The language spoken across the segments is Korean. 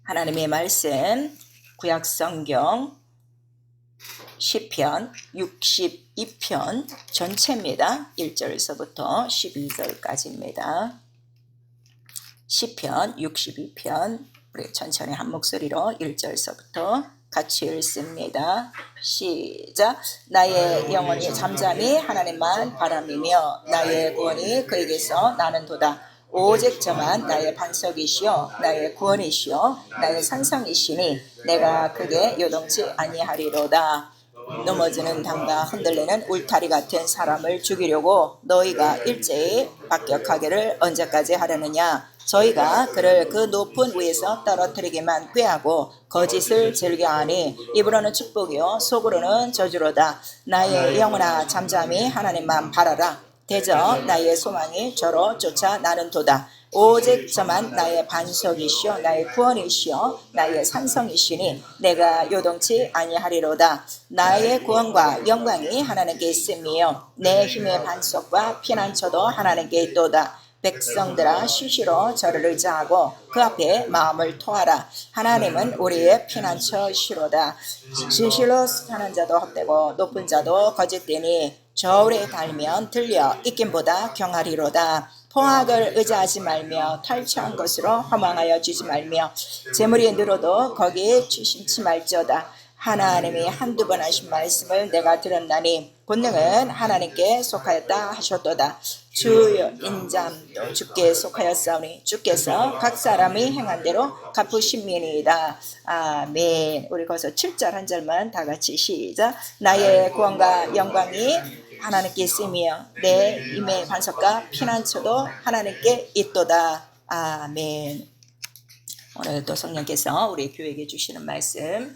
하나님의 말씀 구약성경 시편 62편 전체입니다. 1절에서부터 12절까지입니다. 시편 62편 우리 천천히 한 목소리로 1절에서부터 같이 읽습니다. 시작. 나의 영혼이 잠잠히 하나님만 바라미며 나의 구원이 그에게서 나는도다. 오직 저만 나의 반석이시요 나의 구원이시요 나의 산성이시니 내가 그게 요동치 아니하리로다. 넘어지는 담과 흔들리는 울타리 같은 사람을 죽이려고 너희가 일제히 박격하기를 언제까지 하려느냐. 저희가 그를 그 높은 위에서 떨어뜨리기만 꾀하고 거짓을 즐겨하니 입으로는 축복이요 속으로는 저주로다. 나의 영혼아 잠잠히 하나님만 바라라. 대저 나의 소망이 저로 쫓아 나는도다. 오직 저만 나의 반석이시요 나의 구원이시요 나의 산성이시니 내가 요동치 아니하리로다. 나의 구원과 영광이 하나님께 있음이요 내 힘의 반석과 피난처도 하나님께 있도다. 백성들아 쉬쉬로 저를 의지하고 그 앞에 마음을 토하라. 하나님은 우리의 피난처시로다. 진실로 사는 자도 헛되고 높은 자도 거짓되니 저울에 달면 들려 있긴보다 경하리로다. 포악을 의지하지 말며 탈취한 것으로 허망하여 주지 말며 재물이 늘어도 거기에 취심치 말지어다. 하나님이 한두 번 하신 말씀을 내가 들었나니 권능은 하나님께 속하였다 하셨도다. 주여 인잠도 주께 속하였사오니 주께서 각 사람이 행한 대로 갚으심이니이다. 아멘. 우리 거기서 7절 한 절만 다 같이 시작. 나의 구원과 영광이 하나님께 있으며 내 힘의 반석과 피난처도 하나님께 있도다. 아멘. 오늘 또 성령께서 우리 교회에게 주시는 말씀,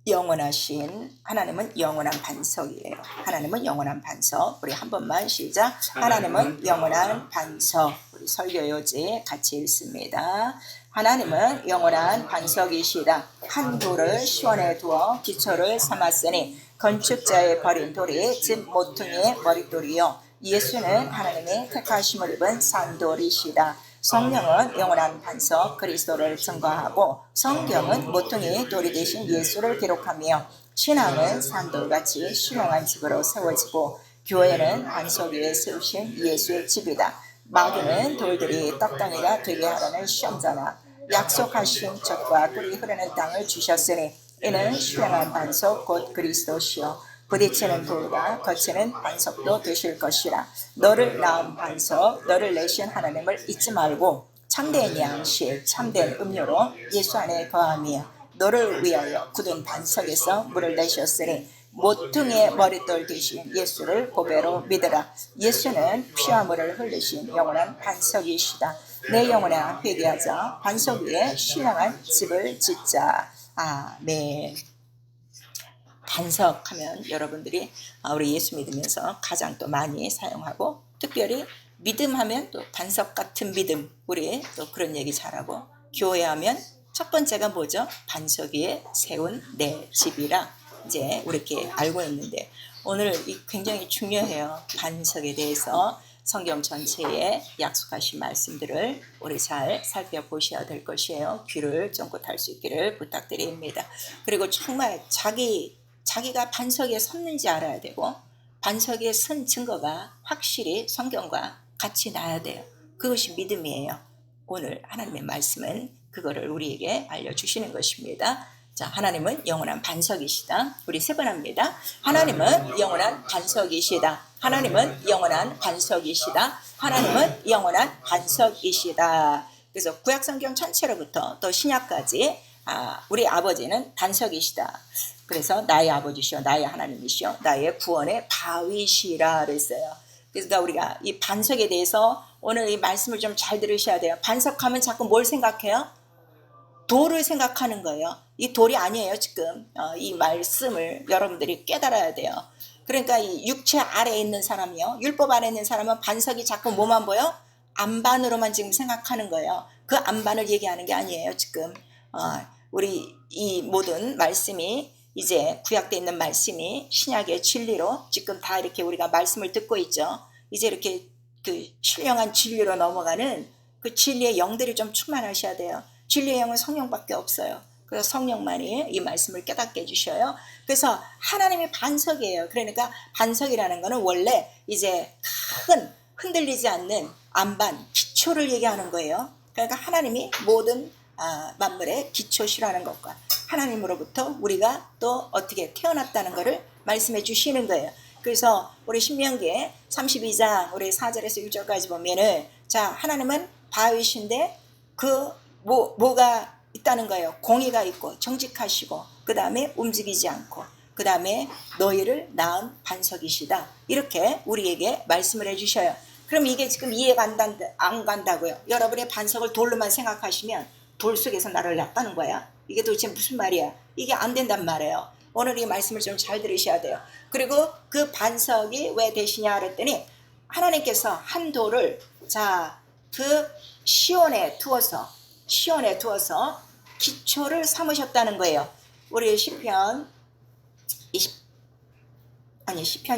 영원하신 하나님은 영원한 반석이에요. 하나님은 영원한 반석. 우리 한 번만 시작. 하나님은 영원한 반석. 우리 설교요지 같이 읽습니다. 하나님은 영원한 반석이시다. 한 돌을 시원에 두어 기초를 삼았으니 건축자의 버린 돌이 즉 모퉁이의 머릿돌이요 예수는 하나님의 택하심을 입은 산돌이시다. 성령은 영원한 반석 그리스도를 증거하고 성경은 모퉁이 돌이 되신 예수를 기록하며 신앙은 산돌같이 신령한 집으로 세워지고 교회는 반석 위에 세우신 예수의 집이다. 마귀는 돌들이 떡덩이가 되게 하라는 시험자나 약속하신 젖과 꿀이 흐르는 땅을 주셨으니 이는 신령한 반석 곧 그리스도시요 부딪히는 돌과 거치는 반석도 되실 것이라. 너를 낳은 반석 너를 내신 하나님을 잊지 말고 참된 양식 참된 음료로 예수 안에 거하며 너를 위하여 굳은 반석에서 물을 내셨으니 모퉁이의 머릿돌 되신 예수를 보배로 믿으라. 예수는 피와 물을 흘리신 영원한 반석이시다. 내 영혼아 회개하자. 반석 위에 신령한 집을 짓자. 아멘. 반석하면 여러분들이 우리 예수 믿으면서 가장 또 많이 사용하고 특별히 믿음하면 또 반석 같은 믿음 우리 또 그런 얘기 잘하고 교회하면 첫 번째가 뭐죠? 반석 위에 세운 내 집이라 이제 우리 이렇게 알고 있는데 오늘 굉장히 중요해요. 반석에 대해서 성경 전체에 약속하신 말씀들을 우리 잘 살펴보셔야 될 것이에요. 귀를 쫑긋 할 수 있기를 부탁드립니다. 그리고 정말 자기가 반석에 섰는지 알아야 되고 반석에 선 증거가 확실히 성경과 같이 나야 돼요. 그것이 믿음이에요. 오늘 하나님의 말씀은 그거를 우리에게 알려주시는 것입니다. 자, 하나님은 영원한 반석이시다. 우리 세 번 합니다. 하나님은 영원한 반석이시다. 하나님은 영원한 반석이시다. 하나님은 영원한 반석이시다. 그래서 구약성경 전체로부터 또 신약까지 우리 아버지는 반석이시다. 그래서 나의 아버지시여 나의 하나님이시여 나의 구원의 바위시라 그랬어요. 그러니까 우리가 이 반석에 대해서 오늘 이 말씀을 좀 잘 들으셔야 돼요. 반석하면 자꾸 뭘 생각해요? 돌을 생각하는 거예요. 이 돌이 아니에요. 지금 이 말씀을 여러분들이 깨달아야 돼요. 그러니까 이 육체 아래에 있는 사람이요 율법 아래에 있는 사람은 반석이 자꾸 뭐만 보여? 안반으로만 지금 생각하는 거예요. 그 안반을 얘기하는 게 아니에요. 지금 우리 이 모든 말씀이 이제 구약되어 있는 말씀이 신약의 진리로 지금 다 이렇게 우리가 말씀을 듣고 있죠. 이제 이렇게 그 신령한 진리로 넘어가는 그 진리의 영들이 좀 충만하셔야 돼요. 진리의 영은 성령밖에 없어요. 그래서 성령만이 이 말씀을 깨닫게 해주셔요. 그래서 하나님의 반석이에요. 그러니까 반석이라는 거는 원래 이제 큰 흔들리지 않는 안반, 기초를 얘기하는 거예요. 그러니까 하나님이 모든 만물의 기초시라는 것과 하나님으로부터 우리가 또 어떻게 태어났다는 것을 말씀해 주시는 거예요. 그래서 우리 신명기 32장 우리 4절에서 6절까지 보면은 자, 하나님은 바위신데 그 뭐가 있다는 거예요. 공의가 있고 정직하시고 그 다음에 움직이지 않고 그 다음에 너희를 낳은 반석이시다. 이렇게 우리에게 말씀을 해주셔요. 그럼 이게 지금 이해가 안 간다고요. 여러분의 반석을 돌로만 생각하시면 돌 속에서 나를 낳았다는 거야. 이게 도대체 무슨 말이야. 이게 안 된단 말이에요. 오늘 이 말씀을 좀 잘 들으셔야 돼요. 그리고 그 반석이 왜 되시냐 그랬더니 하나님께서 한 돌을 그 시온에 두어서 기초를 삼으셨다는 거예요. 우리 시편이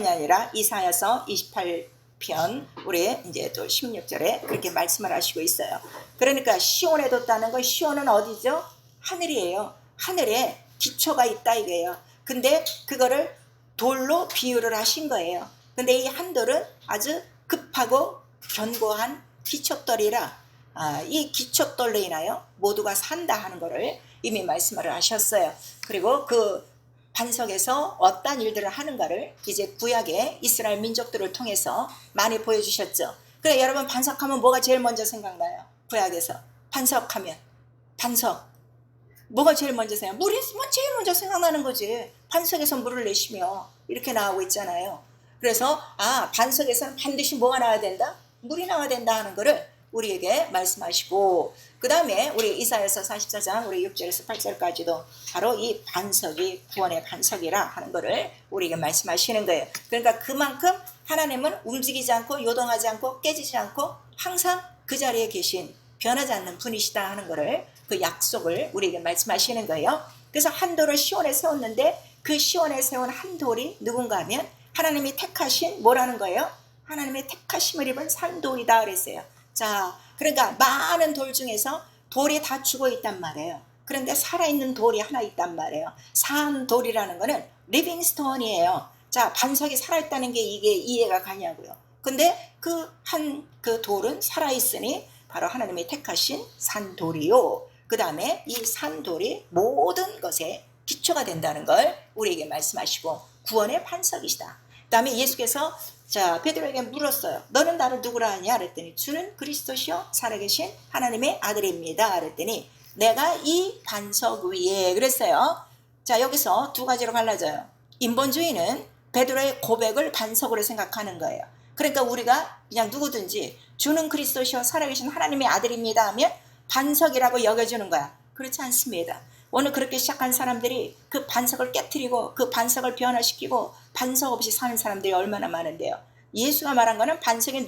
아니라 이사야서 28편 우리 이제 또 16절에 그렇게 말씀을 하시고 있어요. 그러니까 시온에 뒀다는 건 시온은 어디죠? 하늘이에요. 하늘에 기초가 있다 이거예요. 근데 그거를 돌로 비유를 하신 거예요. 근데 이 한 돌은 아주 급하고 견고한 기초돌이라 이 기초돌로 인하여 모두가 산다 하는 것을 이미 말씀을 하셨어요. 그리고 그 반석에서 어떤 일들을 하는가를 이제 구약의 이스라엘 민족들을 통해서 많이 보여주셨죠. 그래 여러분 반석하면 뭐가 제일 먼저 생각나요? 구약에서 반석하면 반석 뭐가 제일 먼저 생각나요? 물이 제일 먼저 생각나는 거지. 반석에서 물을 내쉬며 이렇게 나오고 있잖아요. 그래서 반석에서는 반드시 뭐가 나와야 된다? 물이 나와야 된다 하는 거를 우리에게 말씀하시고 그 다음에 우리 이사야서 44장 우리 6절에서 8절까지도 바로 이 반석이 구원의 반석이라 하는 거를 우리에게 말씀하시는 거예요. 그러니까 그만큼 하나님은 움직이지 않고 요동하지 않고 깨지지 않고 항상 그 자리에 계신 변하지 않는 분이시다 하는 거를 그 약속을 우리에게 말씀하시는 거예요. 그래서 한 돌을 시온에 세웠는데 그 시온에 세운 한 돌이 누군가 하면 하나님이 택하신 뭐라는 거예요? 하나님의 택하심을 입은 산돌이다 그랬어요. 자, 그러니까 많은 돌 중에서 돌이 다 죽어 있단 말이에요. 그런데 살아있는 돌이 하나 있단 말이에요. 산돌이라는 거는 리빙스톤이에요. 자, 반석이 살아있다는 게 이게 이해가 가냐고요. 근데 그 돌은 살아있으니 바로 하나님이 택하신 산돌이요. 그 다음에 이 산돌이 모든 것에 기초가 된다는 걸 우리에게 말씀하시고 구원의 반석이시다. 그 다음에 예수께서 베드로에게 물었어요. 너는 나를 누구라 하냐 그랬더니 주는 그리스도시요 살아계신 하나님의 아들입니다 그랬더니 내가 이 반석 위에 그랬어요. 자, 여기서 두 가지로 갈라져요. 인본주의는 베드로의 고백을 반석으로 생각하는 거예요. 그러니까 우리가 그냥 누구든지 주는 그리스도시요 살아계신 하나님의 아들입니다 하면 반석이라고 여겨주는 거야. 그렇지 않습니다. 오늘 그렇게 시작한 사람들이 그 반석을 깨트리고 그 반석을 변화시키고 반석 없이 사는 사람들이 얼마나 많은데요. 예수가 말한 거는 반석이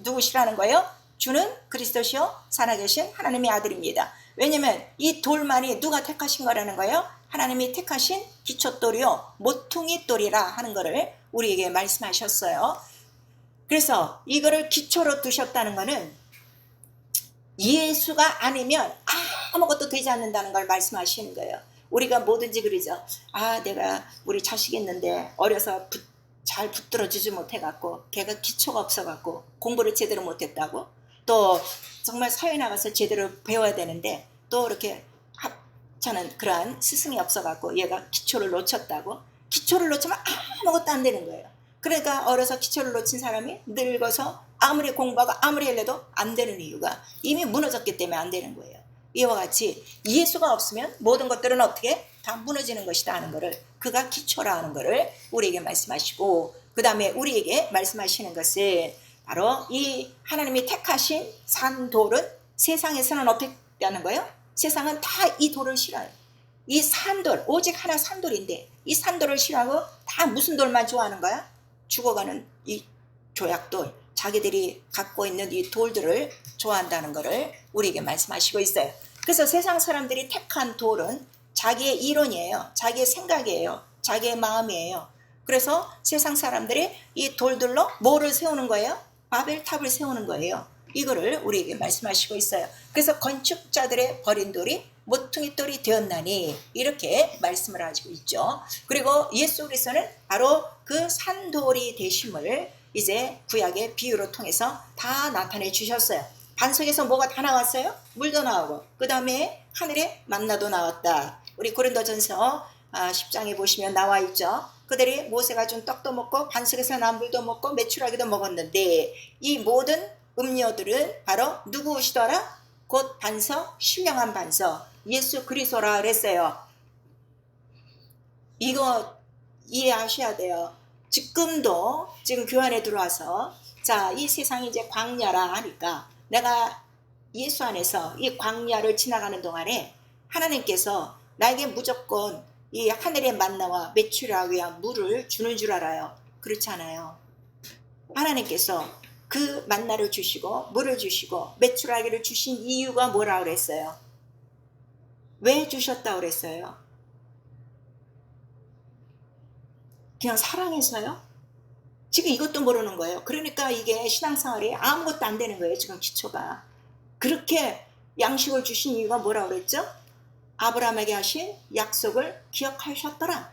누구시라는 거예요? 주는 그리스도시요 살아계신 하나님의 아들입니다. 왜냐하면 이 돌만이 누가 택하신 거라는 거예요? 하나님이 택하신 기초돌이요 모퉁이 돌이라 하는 거를 우리에게 말씀하셨어요. 그래서 이거를 기초로 두셨다는 거는 예수가 아니면 아무것도 되지 않는다는 걸 말씀하시는 거예요. 우리가 뭐든지 그러죠. 내가 우리 자식 있는데 어려서 잘 붙들어주지 못해갖고 걔가 기초가 없어갖고 공부를 제대로 못했다고 또 정말 사회 나가서 제대로 배워야 되는데 또 이렇게 합찮은 그러한 스승이 없어갖고 얘가 기초를 놓쳤다고 기초를 놓치면 아무것도 안 되는 거예요. 그러니까 어려서 기초를 놓친 사람이 늙어서 아무리 공부하고 아무리 해도 안 되는 이유가 이미 무너졌기 때문에 안 되는 거예요. 이와 같이 예수가 없으면 모든 것들은 어떻게 다 무너지는 것이다 하는 것을 그가 기초라 하는 것을 우리에게 말씀하시고 그 다음에 우리에게 말씀하시는 것은 바로 이 하나님이 택하신 산돌은 세상에서는 어떻게 하는 거예요? 세상은 다 이 돌을 싫어요. 이 산돌 오직 하나 산돌인데 이 산돌을 싫어하고 다 무슨 돌만 좋아하는 거야? 죽어가는 이 조약돌 자기들이 갖고 있는 이 돌들을 좋아한다는 것을 우리에게 말씀하시고 있어요. 그래서 세상 사람들이 택한 돌은 자기의 이론이에요. 자기의 생각이에요. 자기의 마음이에요. 그래서 세상 사람들이 이 돌들로 뭐를 세우는 거예요? 바벨탑을 세우는 거예요. 이거를 우리에게 말씀하시고 있어요. 그래서 건축자들의 버린 돌이 모퉁이 돌이 되었나니 이렇게 말씀을 하시고 있죠. 그리고 예수 그리스도는 바로 그 산돌이 되심을 이제 구약의 비유로 통해서 다 나타내 주셨어요. 반석에서 뭐가 다 나왔어요? 물도 나오고 그 다음에 하늘에 만나도 나왔다. 우리 고린도전서 10장에 보시면 나와 있죠. 그들이 모세가 준 떡도 먹고 반석에서 난 물도 먹고 메추라기도 먹었는데 이 모든 음료들은 바로 누구시더라? 곧 반석, 신령한 반석 예수 그리스도라 그랬어요. 이거 이해하셔야 돼요. 지금도 지금 교회 들어와서 자, 이 세상이 이제 광야라 하니까 내가 예수 안에서 이 광야를 지나가는 동안에 하나님께서 나에게 무조건 이 하늘의 만나와 메추라기와 물을 주는 줄 알아요. 그렇지 않아요. 하나님께서 그 만나를 주시고 물을 주시고 메추라기를 주신 이유가 뭐라 그랬어요? 왜 주셨다 그랬어요? 그냥 사랑해서요? 지금 이것도 모르는 거예요. 그러니까 이게 신앙생활이 아무것도 안 되는 거예요. 지금 기초가. 그렇게 양식을 주신 이유가 뭐라 그랬죠? 아브라함에게 하신 약속을 기억하셨더라.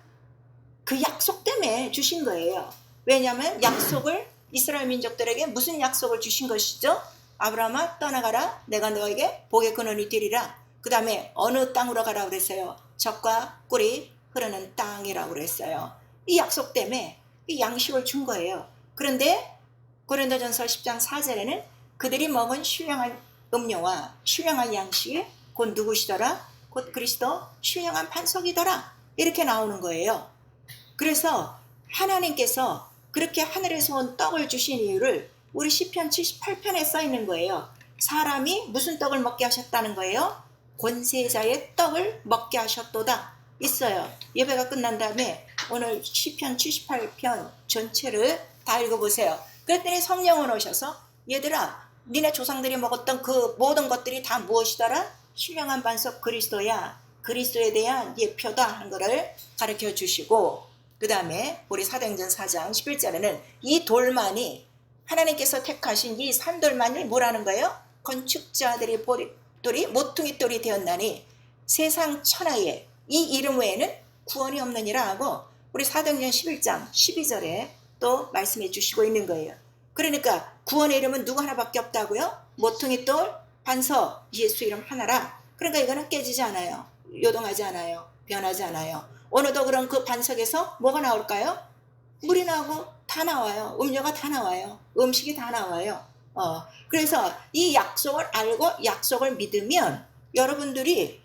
그 약속 때문에 주신 거예요. 왜냐하면 약속을 이스라엘 민족들에게 무슨 약속을 주신 것이죠? 아브라함아 떠나가라. 내가 너에게 복의 근원이 되리라. 그 다음에 어느 땅으로 가라 그랬어요? 젖과 꿀이 흐르는 땅이라고 그랬어요. 이 약속 때문에 이 양식을 준 거예요. 그런데 고린도전서 10장 4절에는 그들이 먹은 신령한 음료와 신령한 양식이 곧 누구시더라? 곧 그리스도 신령한 반석이더라. 이렇게 나오는 거예요. 그래서 하나님께서 그렇게 하늘에서 온 떡을 주신 이유를 우리 시편 78편에 써 있는 거예요. 사람이 무슨 떡을 먹게 하셨다는 거예요? 권세자의 떡을 먹게 하셨도다. 있어요. 예배가 끝난 다음에 오늘 시편 78편 전체를 다 읽어보세요. 그랬더니 성령은 오셔서 얘들아 니네 조상들이 먹었던 그 모든 것들이 다 무엇이더라? 신령한 반석 그리스도야. 그리스도에 대한 예표다 하는 것을 가르쳐 주시고 그 다음에 우리 사도행전 4장 11절에는 이 돌만이 하나님께서 택하신 이 산돌만이 뭐라는 거예요? 건축자들이 돌이 모퉁이 돌이 되었나니 세상 천하에 이 이름 외에는 구원이 없느니라 하고 우리 사도행전 11장 12절에 또 말씀해 주시고 있는 거예요. 그러니까 구원의 이름은 누구 하나밖에 없다고요? 모퉁이 돌, 반석, 예수 이름 하나라. 그러니까 이거는 깨지지 않아요. 요동하지 않아요. 변하지 않아요. 오늘도 그럼 그 반석에서 뭐가 나올까요? 물이 나오고 다 나와요. 음료가 다 나와요. 음식이 다 나와요. 그래서 이 약속을 알고 약속을 믿으면 여러분들이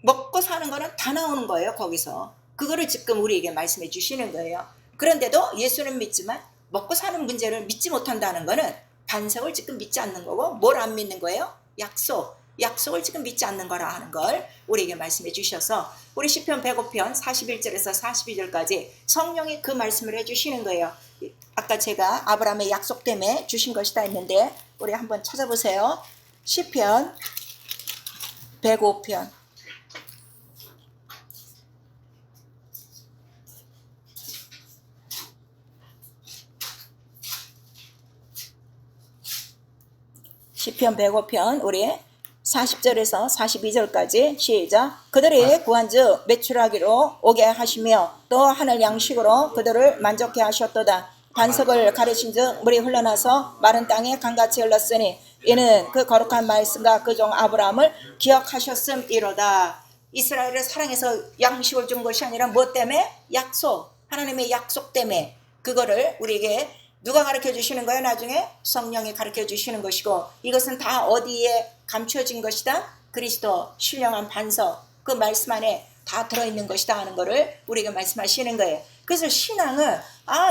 먹고 사는 거는 다 나오는 거예요. 거기서. 그거를 지금 우리에게 말씀해 주시는 거예요. 그런데도 예수는 믿지만 먹고 사는 문제를 믿지 못한다는 거는 반석을 지금 믿지 않는 거고 뭘 안 믿는 거예요? 약속을 지금 믿지 않는 거라 하는 걸 우리에게 말씀해 주셔서 우리 시편 105편 41절에서 42절까지 성령이 그 말씀을 해주시는 거예요. 아까 제가 아브라함의 약속 때문에 주신 것이다 했는데 우리 한번 찾아보세요. 시편 105편 시편 105편 우리 40절에서 42절까지 시작. 그들이 구한즉 메추라기로 오게 하시며 또 하늘 양식으로 그들을 만족케 하셨도다. 반석을 가르신즉 물이 흘러나서 마른 땅에 강같이 흘렀으니 이는 그 거룩한 말씀과 그 종 아브라함을 기억하셨음이로다. 이스라엘을 사랑해서 양식을 준 것이 아니라 무엇 때문에? 약속, 하나님의 약속 때문에. 그거를 우리에게 누가 가르쳐 주시는 거예요? 나중에 성령이 가르쳐 주시는 것이고 이것은 다 어디에 감춰진 것이다? 그리스도 신령한 반석 그 말씀 안에 다 들어있는 것이다 하는 거를 우리에게 말씀하시는 거예요. 그래서 신앙은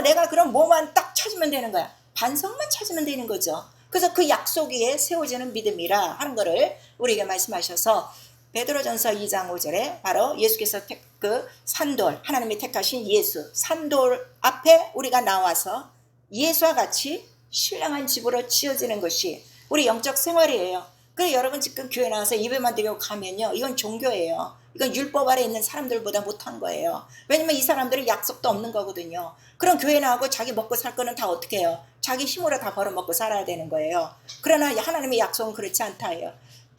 내가 그럼 뭐만 딱 찾으면 되는 거야. 반석만 찾으면 되는 거죠. 그래서 그 약속 위에 세워지는 믿음이라 하는 거를 우리에게 말씀하셔서 베드로전서 2장 5절에 바로 예수께서 그 산돌 하나님이 택하신 예수 산돌 앞에 우리가 나와서 예수와 같이 신령한 집으로 지어지는 것이 우리 영적 생활이에요. 그래 여러분 지금 교회 나와서 예배만 드리고 가면요, 이건 종교예요. 이건 율법 아래 있는 사람들보다 못한 거예요. 왜냐면 이 사람들은 약속도 없는 거거든요. 그럼 교회 나오고 자기 먹고 살 거는 다 어떻게 해요? 자기 힘으로 다 벌어먹고 살아야 되는 거예요. 그러나 하나님의 약속은 그렇지 않다예요.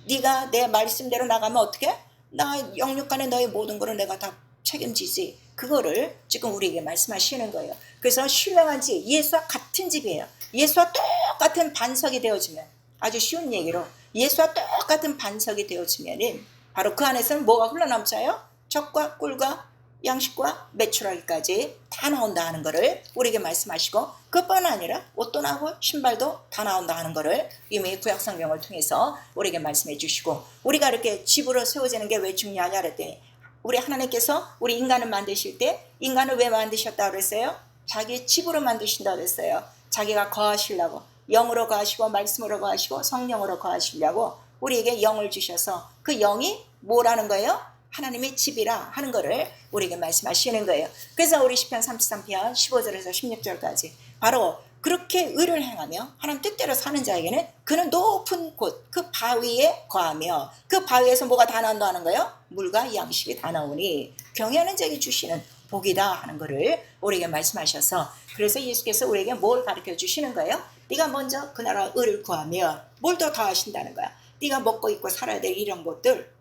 네가 내 말씀대로 나가면 어떻게? 나 영육간에 너의 모든 거를 내가 다 책임지지. 그거를 지금 우리에게 말씀하시는 거예요. 그래서 신령한 집, 예수와 같은 집이에요. 예수와 똑같은 반석이 되어지면, 아주 쉬운 얘기로 예수와 똑같은 반석이 되어지면 바로 그 안에서는 뭐가 흘러넘쳐요? 젖과 꿀과 양식과 메추라기까지 다 나온다 하는 거를 우리에게 말씀하시고, 그뿐 아니라 옷도 나오고 신발도 다 나온다 하는 거를 이미 구약성경을 통해서 우리에게 말씀해 주시고, 우리가 이렇게 집으로 세워지는 게 왜 중요하냐 그랬더니, 우리 하나님께서 우리 인간을 만드실 때 인간을 왜 만드셨다고 그랬어요? 자기 집으로 만드신다고 그랬어요. 자기가 거하시려고, 영으로 거하시고 말씀으로 거하시고 성령으로 거하시려고 우리에게 영을 주셔서, 그 영이 뭐라는 거예요? 하나님의 집이라 하는 거를 우리에게 말씀하시는 거예요. 그래서 우리 시편 33편 15절에서 16절까지 바로 그렇게 의를 행하며 하나님 뜻대로 사는 자에게는 그는 높은 곳, 그 바위에 거하며, 그 바위에서 뭐가 다 나온다는 거예요? 물과 양식이 다 나오니 경외하는 자에게 주시는 복이다 하는 거를 우리에게 말씀하셔서, 그래서 예수께서 우리에게 뭘 가르쳐 주시는 거예요? 네가 먼저 그 나라 의를 구하면 뭘 더 더하신다는 거야. 네가 먹고 입고 살아야 될 이런 것들